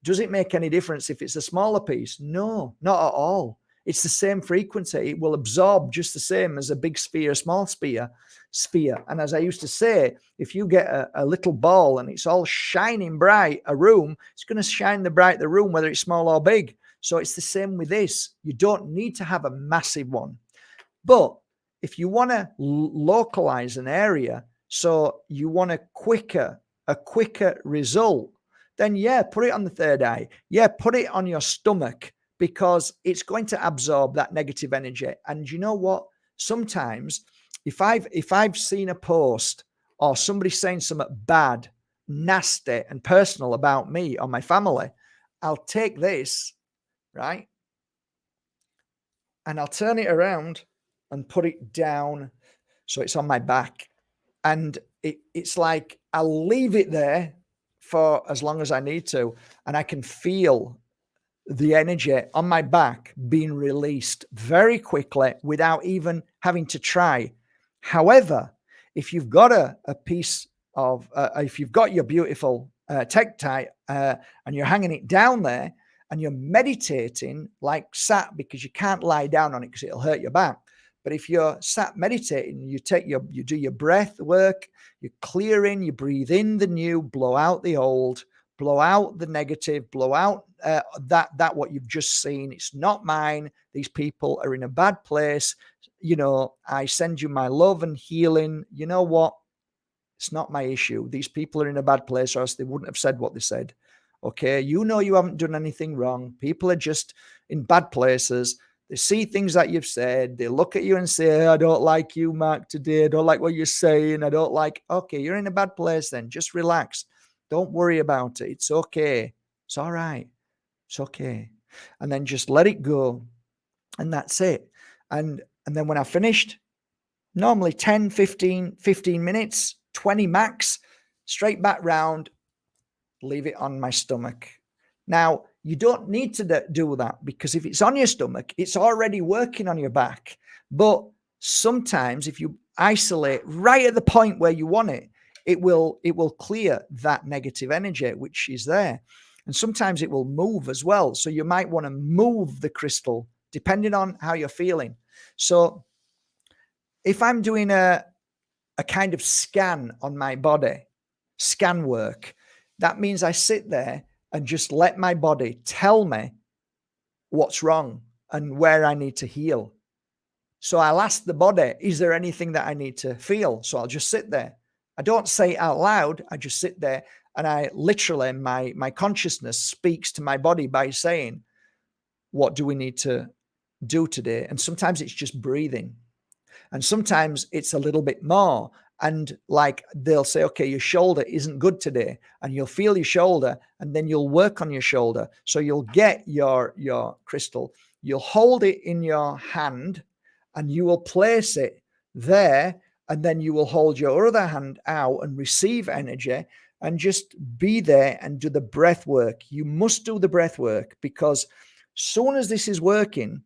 Does it make any difference if it's a smaller piece? No, not at all. It's the same frequency. It will absorb just the same as a big sphere, a small sphere. And as I used to say, if you get a little ball and it's all shining bright, a room, it's going to shine the room, whether it's small or big. So it's the same with this. You don't need to have a massive one. But if you want to localize an area, so you want a quicker result, then yeah, put it on the third eye. Yeah, put it on your stomach, because it's going to absorb that negative energy. And you know what? Sometimes if I've seen a post or somebody saying something bad, nasty and personal about me or my family, I'll take this, right? And I'll turn it around and put it down so it's on my back. And it's like I'll leave it there for as long as I need to, and I can feel the energy on my back being released very quickly without even having to try. However, if you've got a piece of, if you've got your beautiful Tektite and you're hanging it down there and you're meditating like sat, because you can't lie down on it because it'll hurt your back. But if you're sat meditating, you do your breath work, you're clearing, you breathe in the new, blow out the old, blow out the negative, blow out that what you've just seen. It's not mine. These people are in a bad place. You know, I send you my love and healing. You know what? It's not my issue. These people are in a bad place, or else they wouldn't have said what they said. Okay, you know you haven't done anything wrong. People are just in bad places. They see things that you've said. They look at you and say, I don't like you, Mark, today. I don't like what you're saying. I don't like, okay, you're in a bad place then. Just relax. Don't worry about it. It's okay. It's all right. It's okay. And then just let it go. And that's it. And then when I finished, normally 10, 15 minutes, 20 max, straight back round, leave it on my stomach. Now, you don't need to do that, because if it's on your stomach, it's already working on your back. But sometimes if you isolate right at the point where you want it, it will clear that negative energy which is there. And sometimes it will move as well. So you might want to move the crystal depending on how you're feeling. So if I'm doing a kind of scan on my body, scan work, that means I sit there and just let my body tell me what's wrong and where I need to heal. So I'll ask the body, is there anything that I need to feel? So I'll just sit there. I don't say it out loud. I just sit there, and I literally, my consciousness speaks to my body by saying, what do we need to do today? And sometimes it's just breathing. And sometimes it's a little bit more. And like they'll say, okay, your shoulder isn't good today. And you'll feel your shoulder, and then you'll work on your shoulder. So you'll get your crystal, you'll hold it in your hand, and you will place it there. And then you will hold your other hand out and receive energy and just be there and do the breath work. You must do the breath work, because soon as this is working,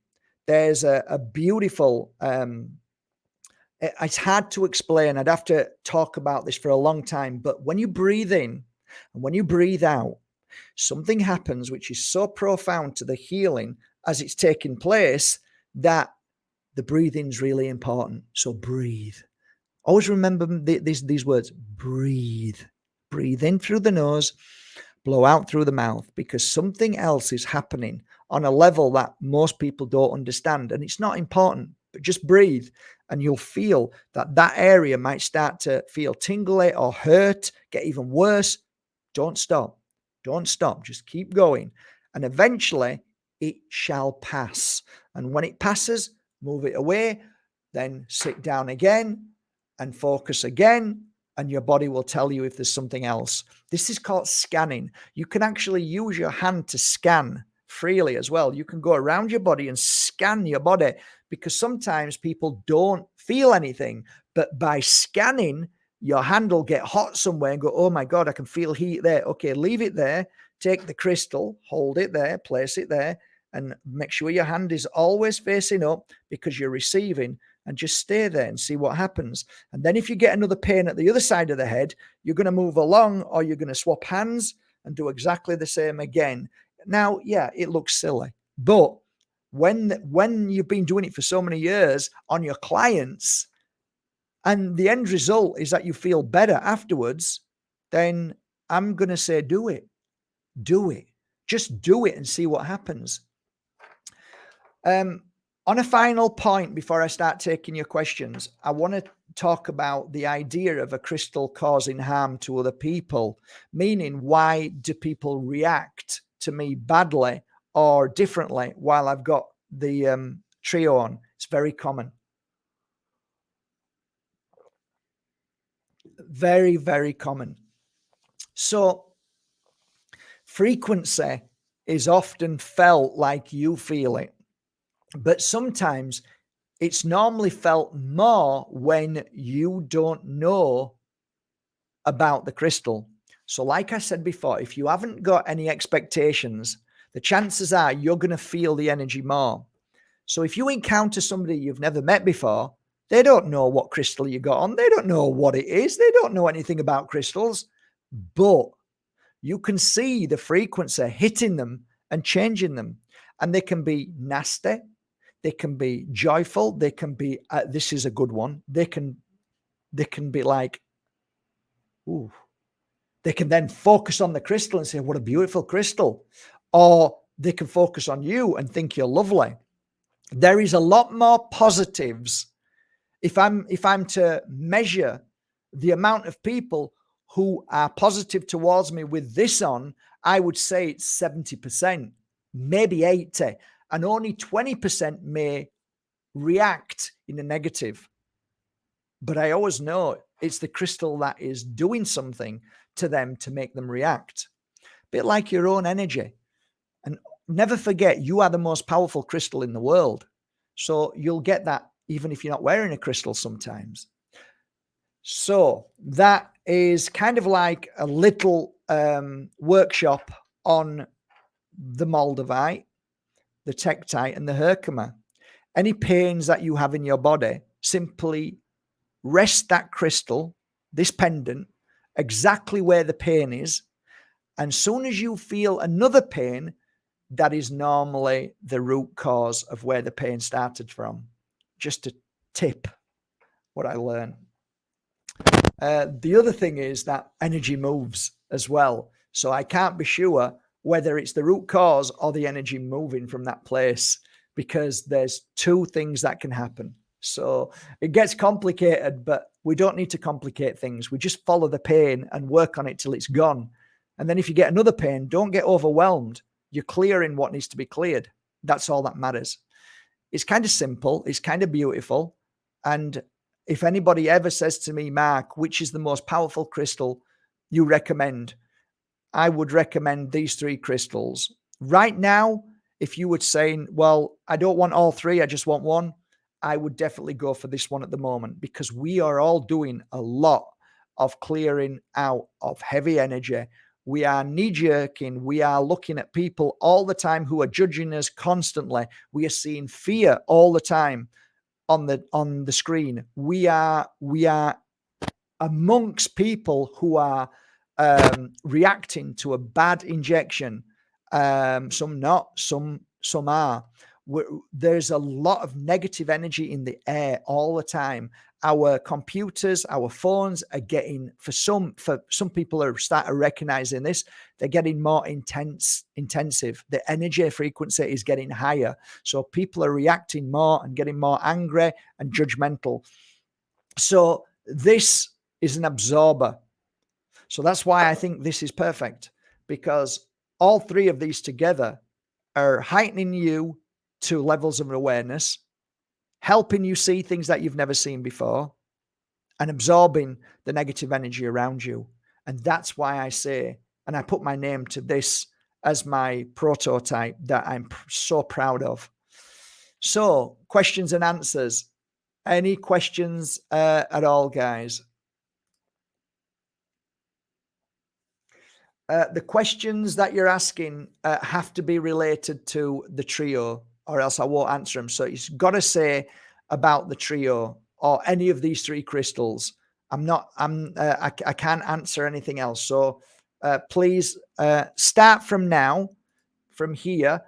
there's a beautiful, it's hard to explain. I'd have to talk about this for a long time. But when you breathe in and when you breathe out, something happens which is so profound to the healing as it's taking place, that the breathing is really important. So breathe. Always remember these words: breathe. Breathe in through the nose, blow out through the mouth, because something else is happening on a level that most people don't understand. And it's not important, but just breathe, and you'll feel that area might start to feel tingly or hurt, get even worse. Don't stop. Don't stop. Just keep going. And eventually it shall pass. And when it passes, move it away, then sit down again and focus again, and your body will tell you if there's something else. This is called scanning. You can actually use your hand to scan freely as well. You can go around your body and scan your body, because sometimes people don't feel anything, but by scanning, your hand will get hot somewhere and go, oh my God, I can feel heat there. Okay, leave it there. Take the crystal, hold it there, place it there, and make sure your hand is always facing up, because you're receiving, and just stay there and see what happens. And then if you get another pain at the other side of the head, you're going to move along, or you're going to swap hands and do exactly the same again. Now, yeah, it looks silly, but when you've been doing it for so many years on your clients, and the end result is that you feel better afterwards, then I'm going to say, do it. Do it. Just do it and see what happens. On a final point, before I start taking your questions, I want to talk about the idea of a crystal causing harm to other people, meaning, why do people react to me badly or differently while I've got the trio on? It's very common. Very, very common. So frequency is often felt like you feel it, but sometimes it's normally felt more when you don't know about the crystal. So like I said before, if you haven't got any expectations, the chances are you're going to feel the energy more. So if you encounter somebody you've never met before, they don't know what crystal you got on. They don't know what it is. They don't know anything about crystals, but you can see the frequency hitting them and changing them. And they can be nasty. They can be joyful. They can be, this is a good one. They can be like, ooh. They can then focus on the crystal and say, what a beautiful crystal. Or they can focus on you and think you're lovely. There is a lot more positives. If I'm to measure the amount of people who are positive towards me with this on, I would say it's 70%, maybe 80%. and only 20% may react in a negative. But I always know it's the crystal that is doing something to them to make them react. A bit like your own energy. And never forget, you are the most powerful crystal in the world. So you'll get that even if you're not wearing a crystal sometimes. So that is kind of like a little workshop on the Moldavite, the Tektite, and the Herkimer. Any pains that you have in your body, simply rest that crystal, this pendant, exactly where the pain is. And soon as you feel another pain, that is normally the root cause of where the pain started from. Just a tip, what I learned. The other thing is that energy moves as well. So I can't be sure whether it's the root cause or the energy moving from that place, because there's two things that can happen. So it gets complicated, but we don't need to complicate things. We just follow the pain and work on it till it's gone. And then if you get another pain, don't get overwhelmed. You're clearing what needs to be cleared. That's all that matters. It's kind of simple. It's kind of beautiful. And if anybody ever says to me, Mark, which is the most powerful crystal you recommend? I would recommend these three crystals. Right now, if you were saying, well, I don't want all three, I just want one, I would definitely go for this one at the moment, because we are all doing a lot of clearing out of heavy energy. We are knee-jerking. We are looking at people all the time who are judging us constantly. We are seeing fear all the time on the screen. We are amongst people who are reacting to a bad injection. Some not, some are. There's a lot of negative energy in the air all the time. Our computers, our phones are getting, for some people are starting recognizing this, they're getting more intensive. The energy frequency is getting higher. So people are reacting more and getting more angry and judgmental. So this is an absorber. So that's why I think this is perfect, because all three of these together are heightening you to levels of awareness, helping you see things that you've never seen before, and absorbing the negative energy around you. And that's why I say, and I put my name to this as my prototype that I'm so proud of. So, questions and answers. Any questions at all, guys? The questions that you're asking have to be related to the trio, or else I won't answer them. So it's got to say about the trio or any of these three crystals. I can't answer anything else. So please start from now, from here.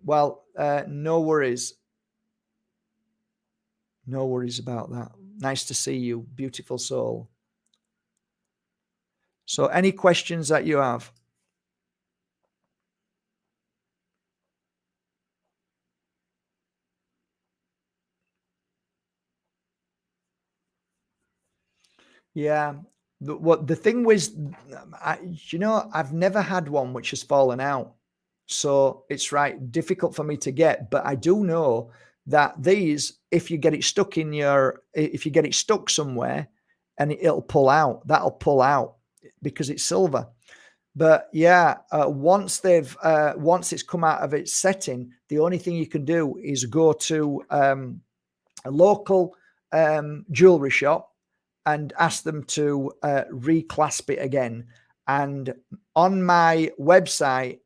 Well, no worries. No worries about that. Nice to see you, beautiful soul. So any questions that you have? Yeah. The thing was, I've never had one which has fallen out. So it's difficult for me to get, but I do know that these, if you get it stuck somewhere and it'll pull out, that'll pull out because it's silver. But yeah, once it's come out of its setting, the only thing you can do is go to a local jewelry shop and ask them to reclasp it again. And on my website,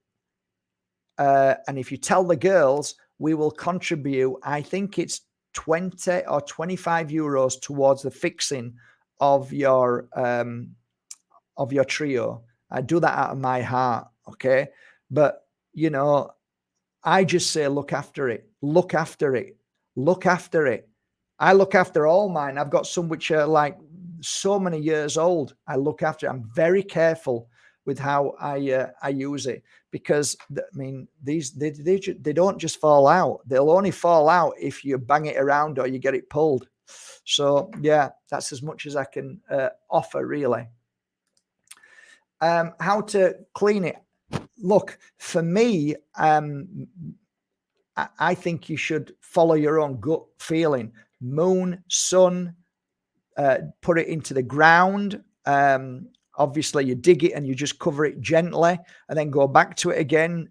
and if you tell the girls, we will contribute, I think it's 20 or 25 euros towards the fixing of your trio. I do that out of my heart, okay? But I just say look after it. Look after it. Look after it. I look after all mine. I've got some which are like so many years old. I look after it. I'm very careful with how I use it, because these they don't just fall out. They'll only fall out if you bang it around or you get it pulled. So yeah, that's as much as I can offer, really. How to clean it? look, for me, I think you should follow your own gut feeling. Moon, sun, put it into the ground. Obviously, you dig it and you just cover it gently and then go back to it again.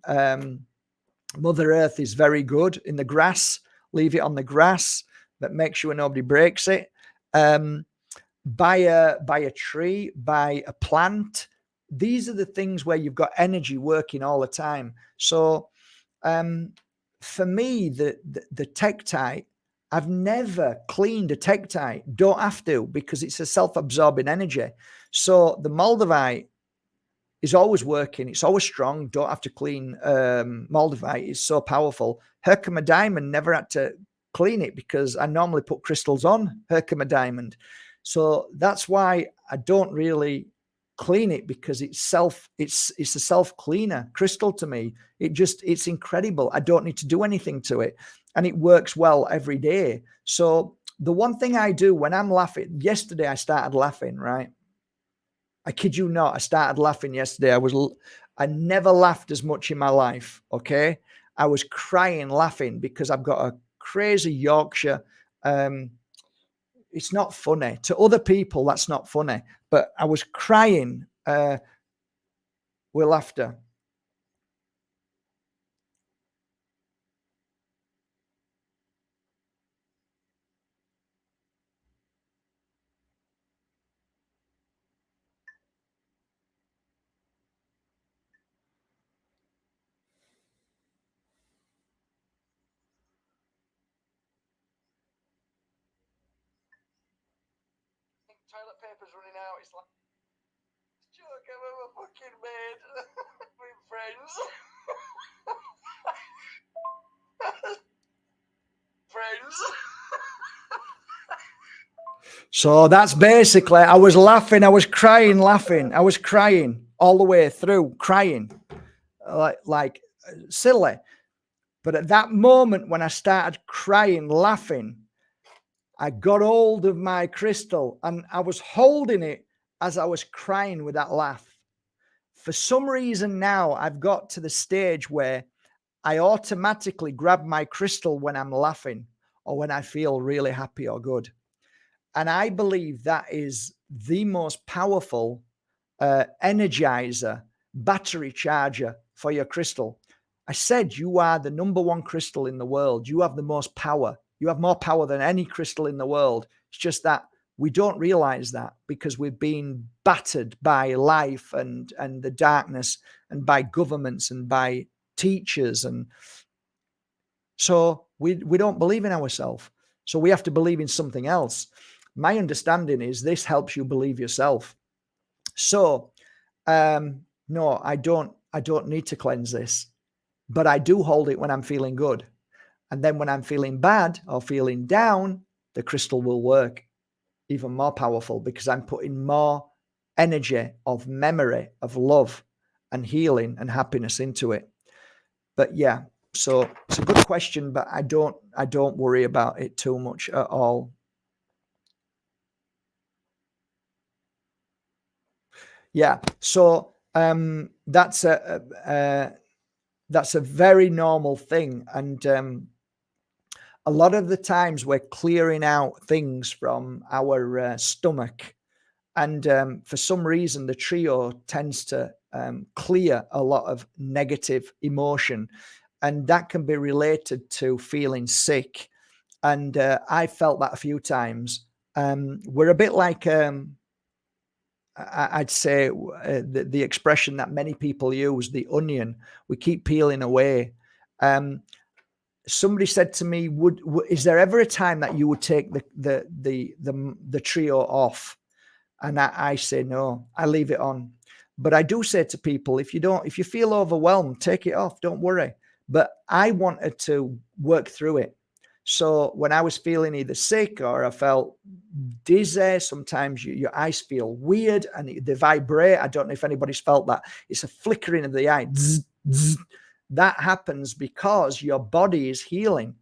Mother Earth is very good in the grass. Leave it on the grass, but make sure nobody breaks it. Buy a tree, buy a plant. These are the things where you've got energy working all the time. So for me, the Tektite, I've never cleaned a Tektite. Don't have to, because it's a self-absorbing energy. So the Moldavite is always working. It's always strong. Don't have to clean Moldavite. It's so powerful. Herkimer Diamond, never had to clean it because I normally put crystals on Herkimer Diamond. So that's why I don't really clean it, because it's a self cleaner crystal to me. It's incredible. I don't need to do anything to it, and it works well every day. So the one thing I do when I'm laughing, yesterday I started laughing, right? I kid you not, I started laughing yesterday. I never laughed as much in my life. Okay, I was crying laughing because I've got a crazy Yorkshire. It's not funny to other people. That's not funny, but I was crying with laughter. Toilet paper's running out. It's like joke I've ever fucking made with friends. Friends. So that's basically, I was laughing, I was crying, laughing. I was crying all the way through, crying like silly. But at that moment when I started crying, laughing, I got hold of my crystal and I was holding it as I was crying with that laugh. For some reason now I've got to the stage where I automatically grab my crystal when I'm laughing or when I feel really happy or good. And I believe that is the most powerful energizer, battery charger for your crystal. I said you are the number one crystal in the world. You have the most power. You have more power than any crystal in the world. It's just that we don't realize that because we've been battered by life and the darkness and by governments and by teachers. And so we don't believe in ourselves. So we have to believe in something else. My understanding is this helps you believe yourself. So no, I don't need to cleanse this, but I do hold it when I'm feeling good. And then when I'm feeling bad or feeling down, the crystal will work even more powerful because I'm putting more energy of memory, of love and healing and happiness into it. But yeah, so it's a good question, but I don't worry about it too much at all. Yeah, so that's a very normal thing, and a lot of the times we're clearing out things from our stomach, and for some reason the trio tends to clear a lot of negative emotion, and that can be related to feeling sick. And I felt that a few times. We're a bit like I'd say the expression that many people use, the onion. We keep peeling away. Somebody said to me, is there ever a time that you would take the trio off? And I say no, I leave it on. But I do say to people, if you feel overwhelmed, take it off. Don't worry. But I wanted to work through it. So when I was feeling either sick or I felt dizzy, sometimes your eyes feel weird and they vibrate. I don't know if anybody's felt that. It's a flickering of the eye. Zzz, zzz. That happens because your body is healing.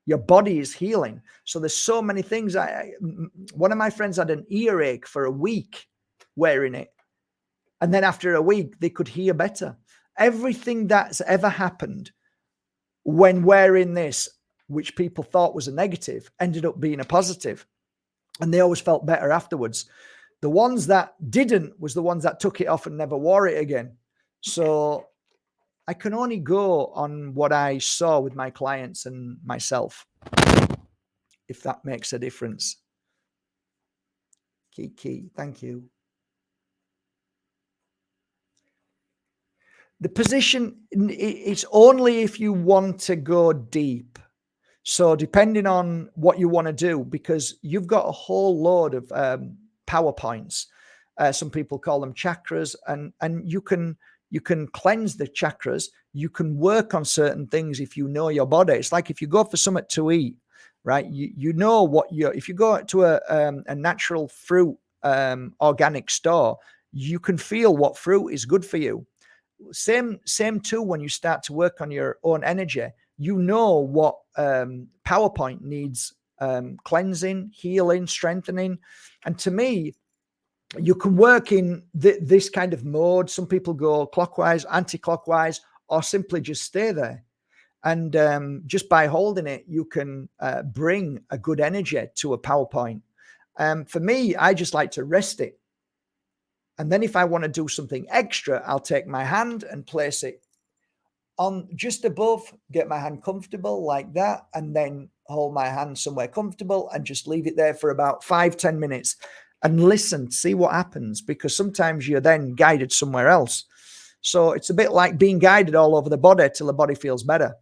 Your body is healing. So there's so many things. One of my friends had an earache for a week wearing it. And then after a week, they could hear better. everything that's ever happened when wearing this, which people thought was a negative, ended up being a positive, and they always felt better afterwards. The ones that didn't was the ones that took it off and never wore it again. So I can only go on what I saw with my clients and myself, if that makes a difference. Kiki, thank you. The position, it's only if you want to go deep. So depending on what you want to do, because you've got a whole load of power points. Some people call them chakras, and you can cleanse the chakras. You can work on certain things if you know your body. It's like if you go for something to eat, right? You know what you're. If you go to a natural fruit organic store, you can feel what fruit is good for you. Same too when you start to work on your own energy. You know what PowerPoint needs cleansing, healing, strengthening. And to me, you can work in this kind of mode. Some people go clockwise, anti-clockwise, or simply just stay there. And just by holding it, you can bring a good energy to a PowerPoint. For me, I just like to rest it. And then if I want to do something extra, I'll take my hand and place it on just above, get my hand comfortable like that, and then hold my hand somewhere comfortable and just leave it there for about 5-10 minutes and listen, see what happens, because sometimes you're then guided somewhere else. So it's a bit like being guided all over the body till the body feels better.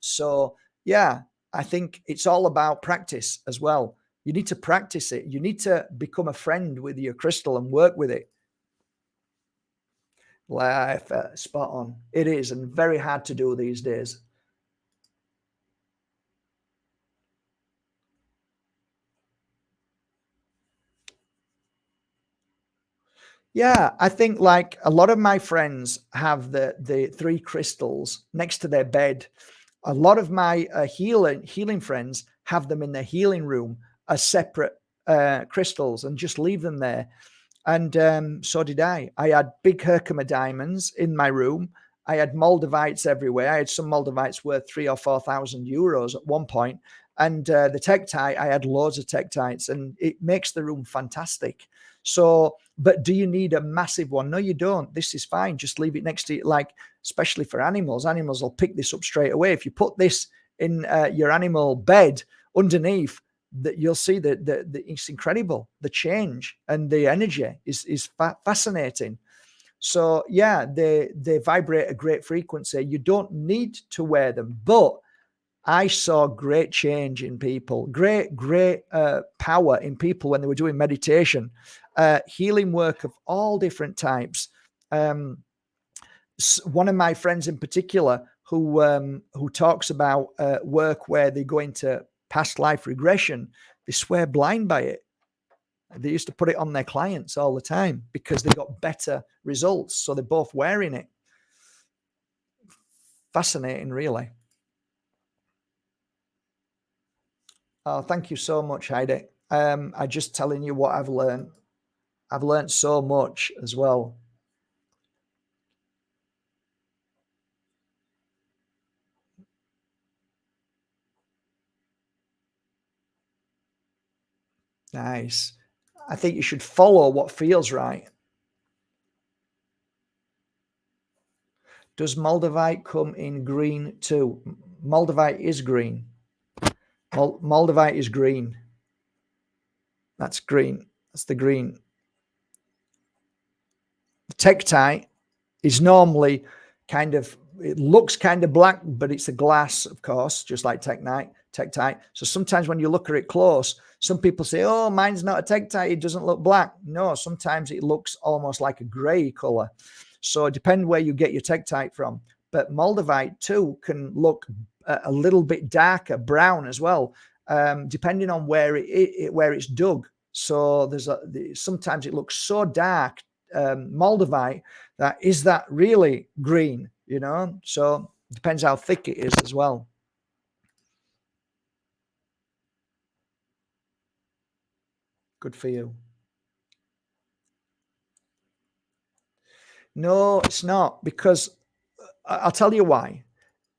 So yeah, I think it's all about practice as well. You need to practice it. You need to become a friend with your crystal and work with it. Life, spot on. It is, and very hard to do these days. Yeah, I think like a lot of my friends have the three crystals next to their bed. A lot of my healing friends have them in their healing room as separate crystals and just leave them there. And so did I. I had big Herkimer diamonds in my room. I had moldavites everywhere. I had some moldavites worth 3,000 or 4,000 euros at one point. And the tektite, I had loads of tektites, and it makes the room fantastic. So, but do you need a massive one? No, you don't. This is fine. Just leave it next to you. Like, especially for animals, animals will pick this up straight away. If you put this in your animal bed underneath, that you'll see that it's incredible. The change and the energy is fascinating. So yeah, they vibrate a great frequency. You don't need to wear them, but I saw great change in people, great power in people when they were doing meditation, healing work of all different types. One of my friends in particular who talks about work where they go into past life regression, they swear blind by it. They used to put it on their clients all the time because they got better results. So they're both wearing it. Fascinating, really. Oh, thank you so much, Heidi. I'm just telling you what I've learned. I've learned so much as well. Nice. I think you should follow what feels right. Does Moldavite come in green too? Moldavite is green. Moldavite is green. That's green. That's the green. The tektite is normally kind of, it looks kind of black, but it's a glass, of course, just like tektite. So sometimes when you look at it close, some people say, oh, mine's not a tektite, it doesn't look black. No, sometimes it looks almost like a gray color. So it depends where you get your tektite from. But Moldavite too can look a little bit darker, brown as well, depending on where where it's dug. So sometimes it looks so dark, Moldavite, that really green, you know? So it depends how thick it is as well. Good for you. No, it's not, because I'll tell you why.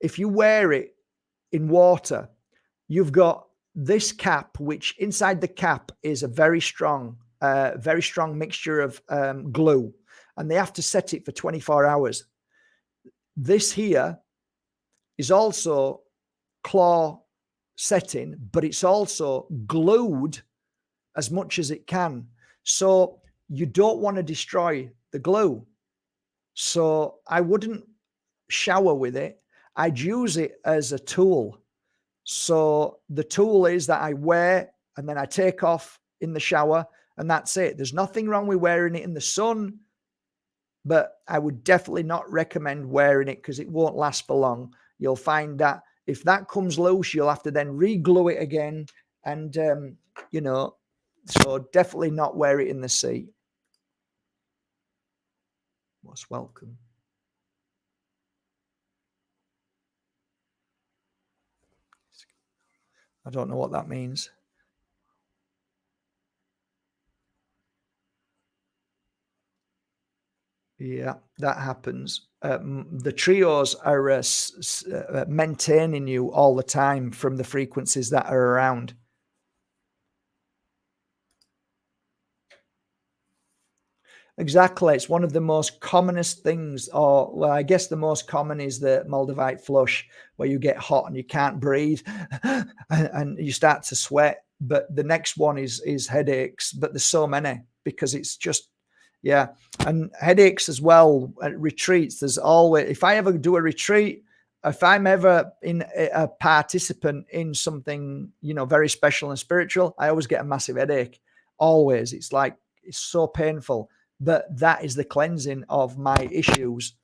If you wear it in water, you've got this cap, which inside the cap is a very strong mixture of glue, and they have to set it for 24 hours. This here is also claw setting, but it's also glued as much as it can. So you don't want to destroy the glue. So I wouldn't shower with it. I'd use it as a tool. So the tool is that I wear and then I take off in the shower, and that's it. There's nothing wrong with wearing it in the sun, but I would definitely not recommend wearing it because it won't last for long. You'll find that if that comes loose, you'll have to then re-glue it again. And, so definitely not wear it in the sea. Most welcome. I don't know what that means. Yeah, that happens. The trios are maintaining you all the time from the frequencies that are around. Exactly. It's one of the most commonest things, or well, I guess the most common is the Moldavite flush, where you get hot and you can't breathe and you start to sweat. But the next one is headaches, but there's so many because it's just, yeah. And headaches as well at retreats. There's always, if I ever do a retreat, if I'm ever in a participant in something, very special and spiritual, I always get a massive headache. Always. It's like, it's so painful. But that is the cleansing of my issues.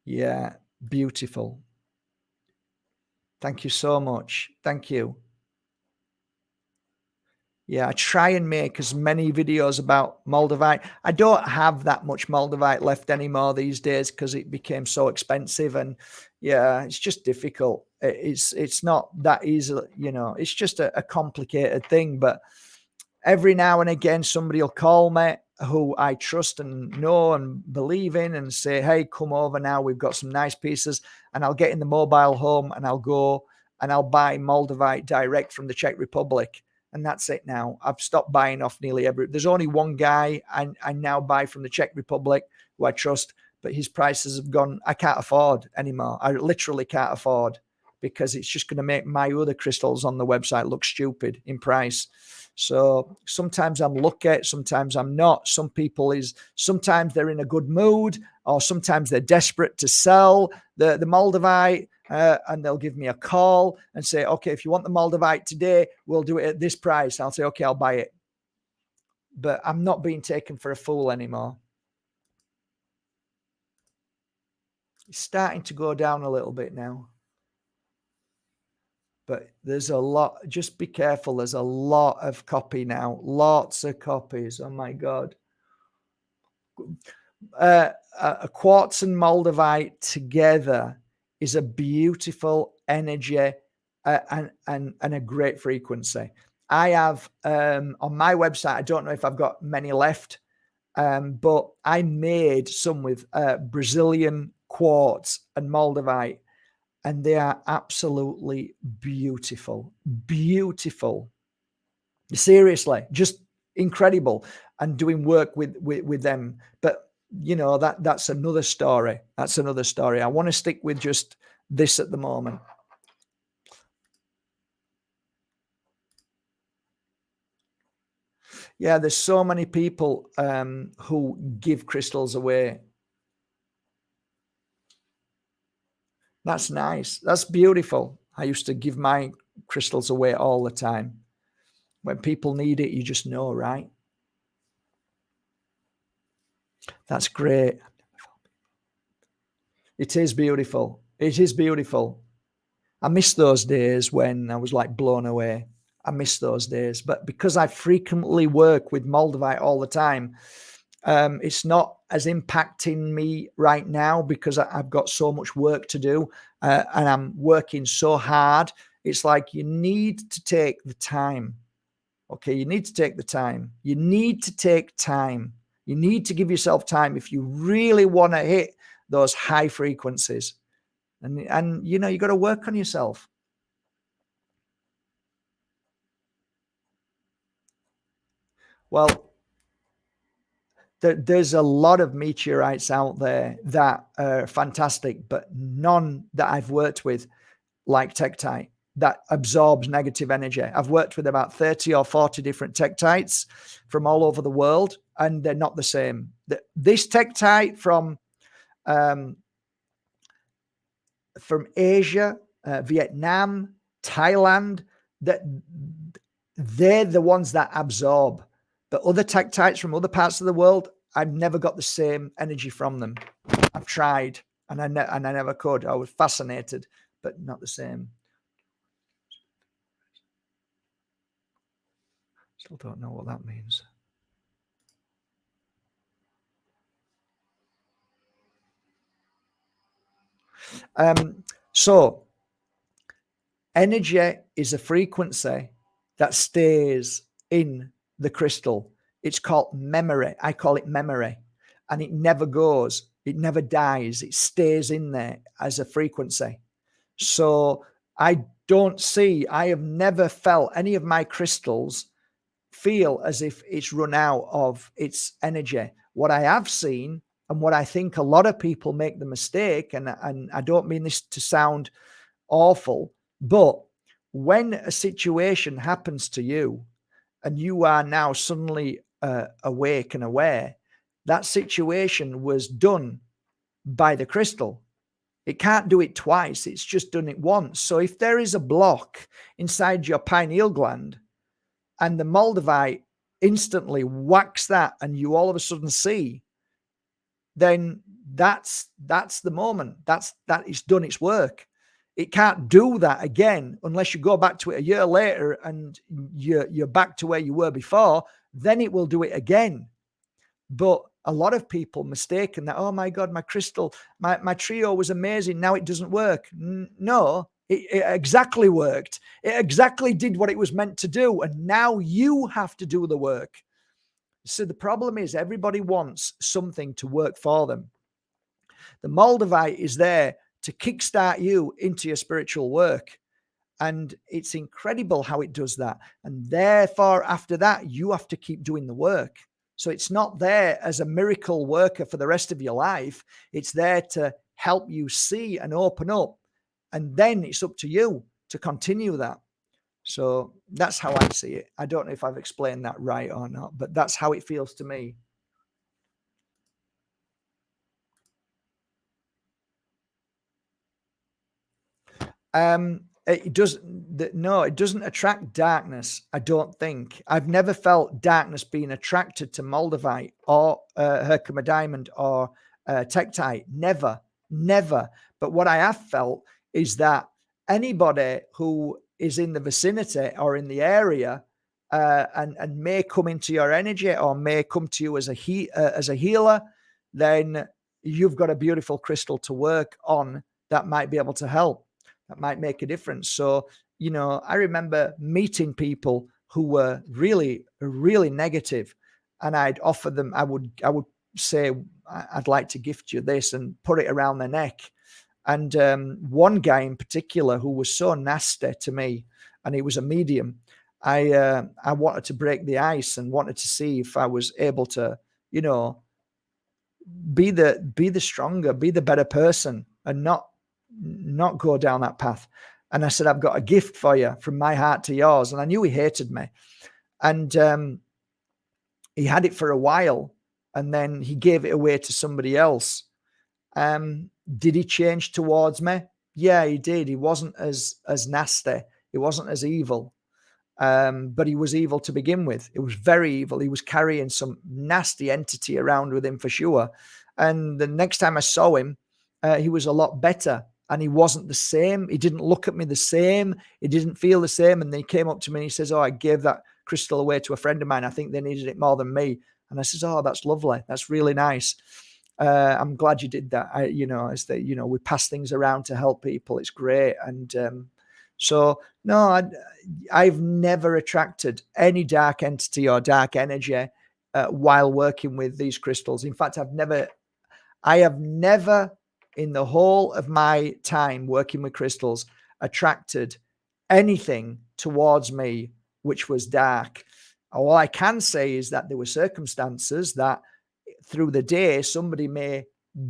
Yeah, beautiful. Thank you so much. Thank you. Yeah, I try and make as many videos about Moldavite. I don't have that much Moldavite left anymore these days because it became so expensive, and yeah, it's just difficult. It's not that easy, it's just a complicated thing. But every now and again, somebody will call me who I trust and know and believe in and say, hey, come over now. We've got some nice pieces. And I'll get in the mobile home and I'll go and I'll buy Moldavite direct from the Czech Republic. And that's it now. I've stopped buying off nearly every. There's only one guy I now buy from the Czech Republic who I trust, but his prices have gone. I can't afford anymore. I literally can't afford, because it's just going to make my other crystals on the website look stupid in price. So sometimes I'm lucky, sometimes I'm not. Sometimes they're in a good mood, or sometimes they're desperate to sell the Moldavite, and they'll give me a call and say, okay, if you want the Moldavite today, we'll do it at this price. I'll say, okay, I'll buy it. But I'm not being taken for a fool anymore. It's starting to go down a little bit now. But there's a lot. Just be careful. There's a lot of copy now. Lots of copies. Oh my God. A quartz and Moldavite together is a beautiful energy, and a great frequency. I have on my website, I don't know if I've got many left, but I made some with Brazilian quartz and Moldavite, and they are absolutely beautiful. Beautiful. Seriously, just incredible. And doing work with them. But that's another story. That's another story. I want to stick with just this at the moment. Yeah, there's so many people who give crystals away. That's nice. That's beautiful. I used to give my crystals away all the time. When people need it, you just know, right? That's great. It is beautiful. It is beautiful. I miss those days when I was like blown away. I miss those days. But because I frequently work with Moldavite all the time, it's not as impacting me right now because I've got so much work to do, and I'm working so hard. It's like you need to take the time. Okay, you need to take the time. You need to take time. You need to give yourself time if you really want to hit those high frequencies. And you know, you got to work on yourself. Well, there's a lot of meteorites out there that are fantastic, but none that I've worked with like tektite that absorbs negative energy. I've worked with about 30 or 40 different tektites from all over the world, and they're not the same. This tektite from Asia, Vietnam, Thailand, that they're the ones that absorb. But other tektites from other parts of the world, I've never got the same energy from them. I've tried, and I never could. I was fascinated, but not the same. Still don't know what that means. So energy is a frequency that stays in the crystal. It's called memory. I call it memory, and it never goes. It never dies. It stays in there as a frequency. So I have never felt any of my crystals feel as if it's run out of its energy. What I have seen, and what I think a lot of people make the mistake, and I don't mean this to sound awful, but when a situation happens to you and you are now suddenly awake and aware, that situation was done by the crystal. It can't do it twice. It's just done it once. So if there is a block inside your pineal gland and the moldavite instantly whacks that and you all of a sudden see, then that's the moment. That it's done its work. It can't do that again unless you go back to it a year later and you're back to where you were before. Then it will do it again. But a lot of people mistaken that, oh my God, my crystal, my trio was amazing. Now it doesn't work. No, it exactly worked. It exactly did what it was meant to do. And now you have to do the work. So the problem is everybody wants something to work for them. The moldavite is there to kickstart you into your spiritual work. And it's incredible how it does that. And therefore, after that, you have to keep doing the work. So it's not there as a miracle worker for the rest of your life. It's there to help you see and open up. And then it's up to you to continue that. So that's how I see it. I don't know if I've explained that right or not, but that's how it feels to me. It doesn't attract darkness. I don't think. I've never felt darkness being attracted to moldavite or Herkimer diamond or tektite. Never. But what I have felt is that anybody who is in the vicinity or in the area and may come into your energy or may come to you as a healer, then you've got a beautiful crystal to work on that might be able to help. That might make a difference. So, you know, I remember meeting people who were really, really negative, and I'd offer them, I would say, I'd like to gift you this and put it around their neck. And one guy in particular who was so nasty to me, and he was a medium, I wanted to break the ice and wanted to see if I was able to, you know, be the stronger, be the better person, and not go down that path. And I said, I've got a gift for you from my heart to yours. And I knew he hated me. And he had it for a while, and then he gave it away to somebody else. Did he change towards me? Yeah, he did. He wasn't as nasty. He wasn't as evil. But he was evil to begin with. It was very evil. He was carrying some nasty entity around with him for sure. And the next time I saw him, he was a lot better. And he wasn't the same. He didn't look at me the same. He didn't feel the same. And then he came up to me and he says, oh, I gave that crystal away to a friend of mine. I think they needed it more than me. And I says, oh, that's lovely. That's really nice. I'm glad you did that. We pass things around to help people. It's great. And So no, I've never attracted any dark entity or dark energy while working with these crystals. In fact, I have never, in the whole of my time working with crystals, attracted anything towards me which was dark. All I can say is that there were circumstances that through the day somebody may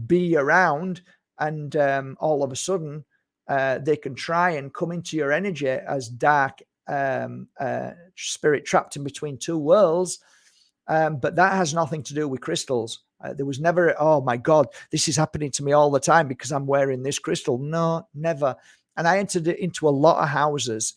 be around, and all of a sudden they can try and come into your energy as dark spirit trapped in between two worlds. But that has nothing to do with crystals. There was never, oh my God, this is happening to me all the time because I'm wearing this crystal. No, never. And I entered into a lot of houses,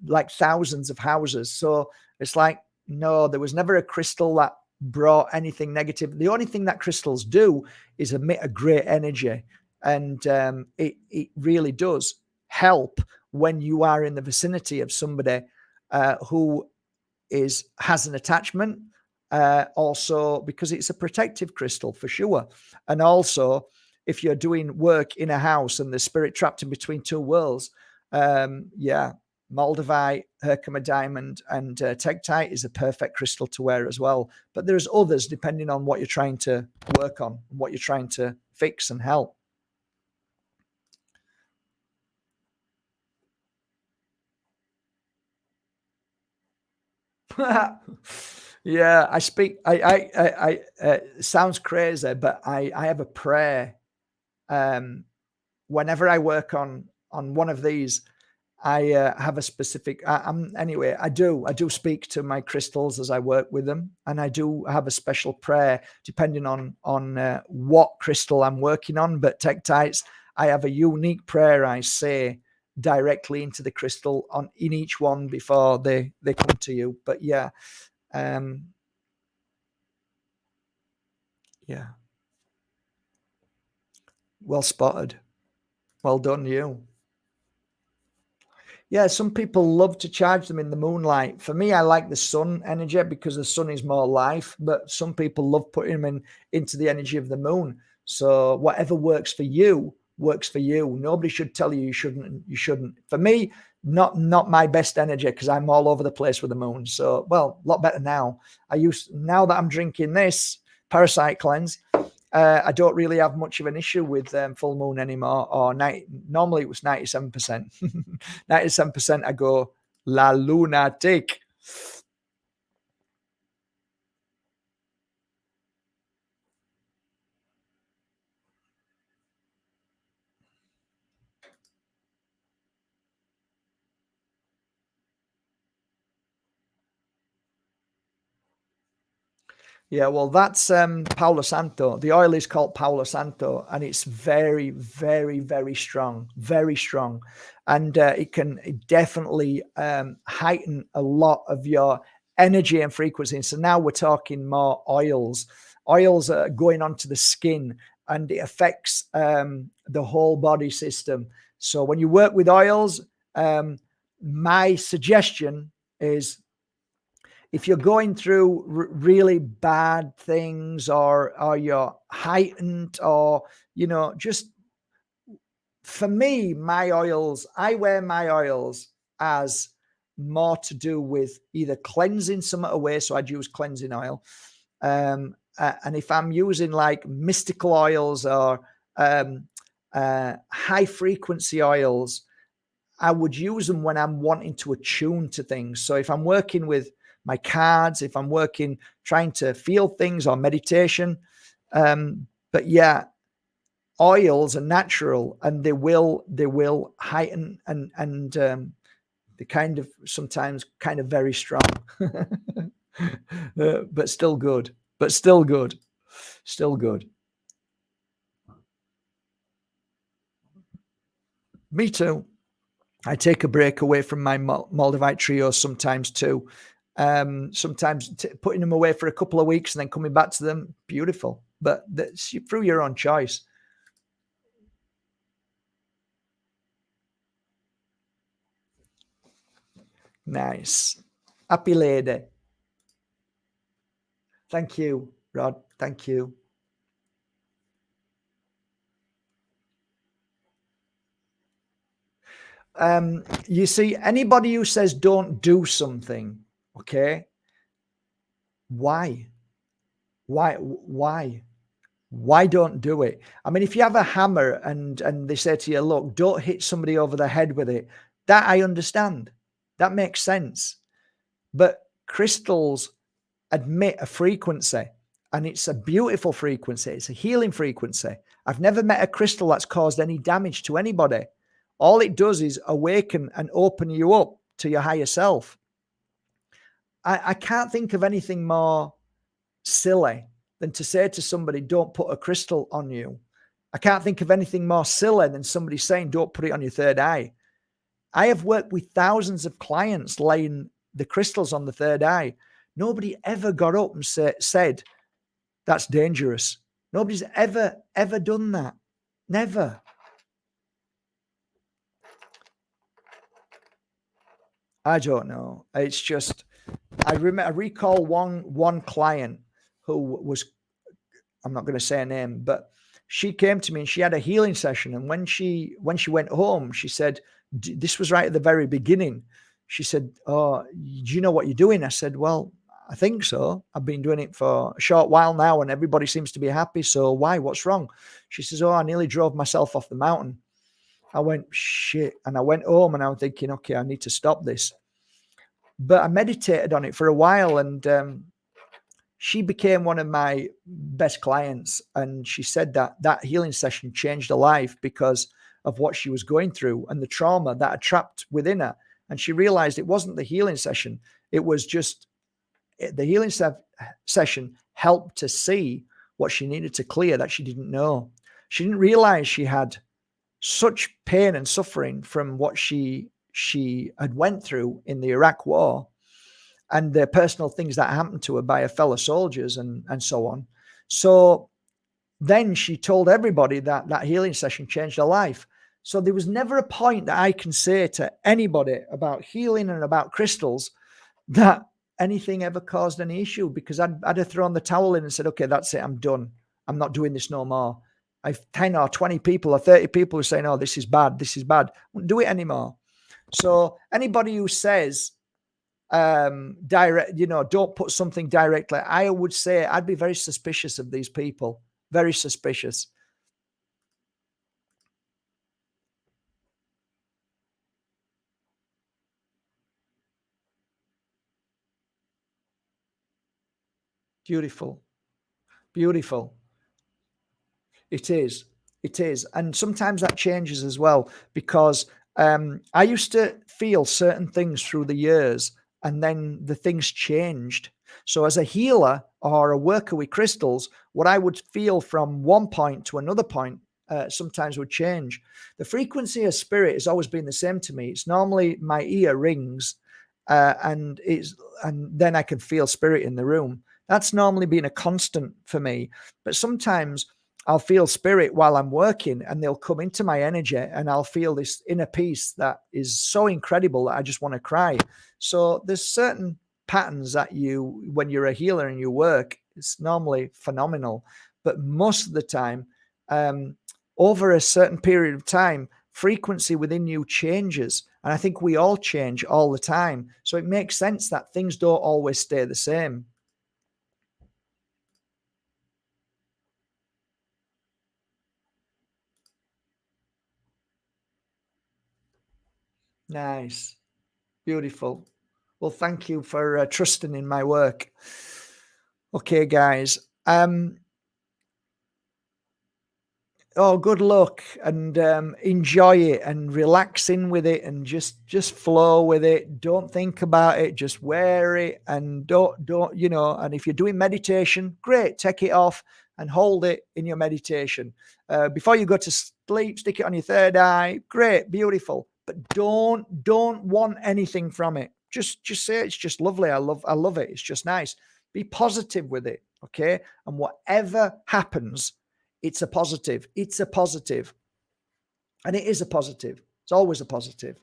like thousands of houses. So it's like, no, there was never a crystal that brought anything negative. The only thing that crystals do is emit a great energy. And it really does help when you are in the vicinity of somebody who has an attachment, also because it's a protective crystal for sure. And also if you're doing work in a house and the spirit trapped in between two worlds, yeah, Moldavite, Herkimer diamond, and Tektite is a perfect crystal to wear as well. But there's others depending on what you're trying to work on, what you're trying to fix and help. Yeah, I speak. Sounds crazy, but I have a prayer. Whenever I work on one of these, I have a specific. Anyway. I do speak to my crystals as I work with them, and I do have a special prayer depending on what crystal I'm working on. But tektites, I have a unique prayer I say directly into the crystal in each one before they come to you. But yeah, um, yeah, well spotted, well done, you. Yeah, some people love to charge them in the moonlight. For me, I like the sun energy because the sun is more life, but some people love putting them into the energy of the moon. So whatever works for you works for you. Nobody should tell you you shouldn't. You shouldn't. For me, not my best energy because I'm all over the place with the moon. So well, a lot better now. Now that I'm drinking this parasite cleanse, I don't really have much of an issue with full moon anymore. Or normally it was 97%. 97%. I go la lunatic. Yeah, well, that's Palo Santo. The oil is called Palo Santo, and it's very, very, very strong, very strong, and it can definitely heighten a lot of your energy and frequency. So now we're talking more oils. Oils are going onto the skin, and it affects the whole body system. So when you work with oils, my suggestion is if you're going through really bad things, or you're heightened, or just for me, I wear my oils as more to do with either cleansing some away, so I'd use cleansing oil, and if I'm using like mystical oils or high frequency oils, I would use them when I'm wanting to attune to things. So if I'm working with my cards, if I'm working trying to feel things or meditation, but yeah, oils are natural and they will heighten and they kind of sometimes kind of very strong, but still good. But still good. Still good. Me too. I take a break away from my Moldavite trios sometimes too. Sometimes putting them away for a couple of weeks and then coming back to them, beautiful. But that's through your own choice. Nice. Happy lady. Thank you, Rod. Thank you. You see, anybody who says don't do something, okay, why? Why don't do it? I mean, if you have a hammer and they say to you, look, don't hit somebody over the head with it, that I understand. That makes sense. But crystals emit a frequency, and it's a beautiful frequency. It's a healing frequency. I've never met a crystal that's caused any damage to anybody. All it does is awaken and open you up to your higher self. I can't think of anything more silly than to say to somebody, don't put a crystal on you. I can't think of anything more silly than somebody saying, don't put it on your third eye. I have worked with thousands of clients laying the crystals on the third eye. Nobody ever got up and said, that's dangerous. Nobody's ever done that. Never. I don't know. It's just, I recall one client who was, I'm not going to say her name, but she came to me and she had a healing session. And when she went home, she said, this was right at the very beginning. She said, oh, do you know what you're doing? I said, well, I think so. I've been doing it for a short while now and everybody seems to be happy. So why? What's wrong? She says, oh, I nearly drove myself off the mountain. I went, shit. And I went home and I was thinking, okay, I need to stop this. But I meditated on it for a while and she became one of my best clients. And she said that healing session changed her life because of what she was going through and the trauma that had trapped within her. And she realized it wasn't the healing session. It was just the healing session helped to see what she needed to clear that she didn't know. She didn't realize she had such pain and suffering from what she had went through in the Iraq war and the personal things that happened to her by her fellow soldiers and so on. So then she told everybody that healing session changed her life. So there was never a point that I can say to anybody about healing and about crystals that anything ever caused any issue, because I'd have thrown the towel in and said, okay, that's it. I'm done. I'm not doing this no more. I've 10 or 20 people or 30 people who say, no, this is bad. This is bad. I won't do it anymore. So anybody who says, direct, don't put something directly, I would say I'd be very suspicious of these people. Very suspicious. Beautiful. Beautiful. It is. It is. And sometimes that changes as well, because I used to feel certain things through the years and then the things changed. So as a healer or a worker with crystals, what I would feel from one point to another point sometimes would change. The frequency of spirit has always been the same to me. It's normally my ear rings and then I can feel spirit in the room. That's normally been a constant for me. But sometimes I'll feel spirit while I'm working and they'll come into my energy and I'll feel this inner peace that is so incredible that I just want to cry. So there's certain patterns that when you're a healer and you work, it's normally phenomenal. But most of the time, over a certain period of time, frequency within you changes. And I think we all change all the time. So it makes sense that things don't always stay the same. Nice. Beautiful. Well, thank you for trusting in my work. Okay, guys. Oh, good luck and enjoy it and relax in with it and just flow with it. Don't think about it. Just wear it and don't. And if you're doing meditation, great. Take it off and hold it in your meditation. Before you go to sleep, stick it on your third eye. Great, beautiful. But don't want anything from it. Just say it's just lovely. I love it. It's just nice. Be positive with it, okay? And whatever happens, it's a positive. It's a positive. And it is a positive. It's always a positive.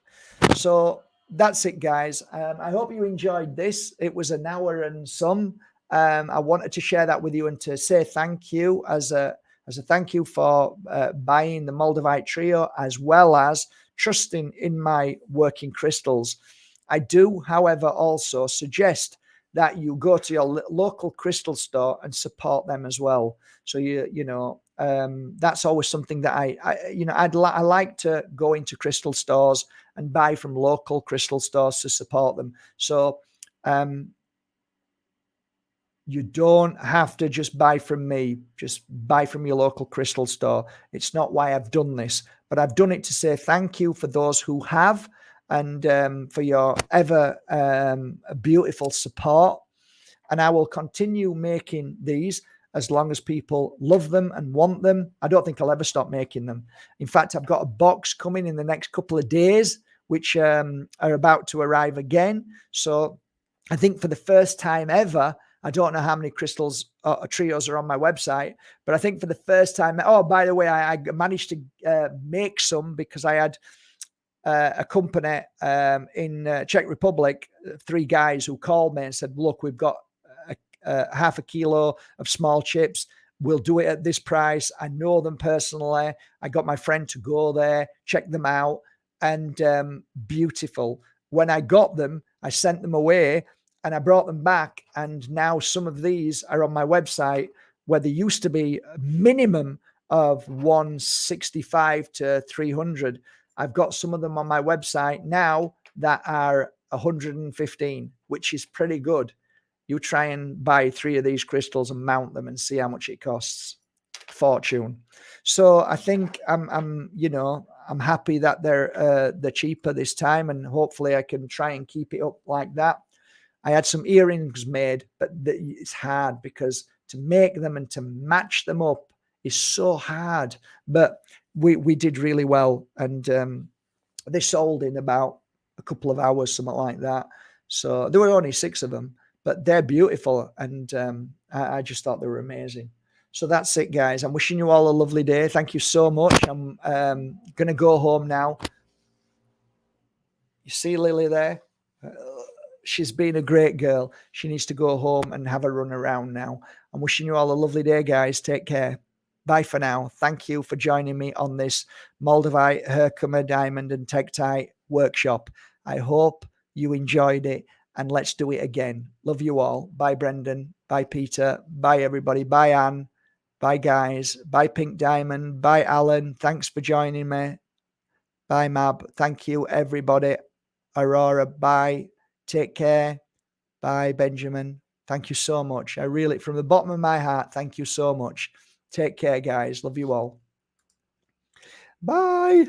So that's it, guys. I hope you enjoyed this. It was an hour and some. I wanted to share that with you and to say thank you as a as a thank you for buying the Moldavite Trio, as well as trusting in my working crystals. I do, however, also suggest that you go to your local crystal store and support them as well. So that's always something that I like to go into crystal stores and buy from local crystal stores to support them. So you don't have to just buy from me, just buy from your local crystal store. It's not why I've done this, but I've done it to say thank you for those who have, and for your ever beautiful support. And I will continue making these as long as people love them and want them. I don't think I'll ever stop making them. In fact, I've got a box coming in the next couple of days, which are about to arrive again. So I think for the first time ever, I don't know how many crystals or trios are on my website, but I think for the first time, oh, by the way, I managed to make some because I had a company in Czech Republic, 3 guys who called me and said, look, we've got half a kilo of small chips. We'll do it at this price. I know them personally. I got my friend to go there, check them out, and beautiful. When I got them, I sent them away and I brought them back. And now some of these are on my website, where there used to be a minimum of 165 to 300. I've got some of them on my website now that are 115, which is pretty good. You try and buy 3 of these crystals and mount them and see how much it costs. Fortune. So I think I'm happy that they're cheaper this time, and hopefully I can try and keep it up like that. I had some earrings made, but it's hard because to make them and to match them up is so hard. But we did really well, and they sold in about a couple of hours, something like that. So there were only 6 of them, but they're beautiful, and I just thought they were amazing. So that's it, guys. I'm wishing you all a lovely day. Thank you so much. I'm going to go home now. You see Lily there? She's been a great girl. She needs to go home and have a run around now. I'm wishing you all a lovely day, guys. Take care. Bye for now. Thank you for joining me on this Moldavite Herkimer Diamond and Tektite workshop. I hope you enjoyed it, and let's do it again. Love you all. Bye, Brendan. Bye, Peter. Bye, everybody. Bye, Anne. Bye, guys. Bye, Pink Diamond. Bye, Alan. Thanks for joining me. Bye, Mab. Thank you, everybody. Aurora, bye. Take care. Bye, Benjamin. Thank you so much. I really, from the bottom of my heart, thank you so much. Take care, guys. Love you all. Bye.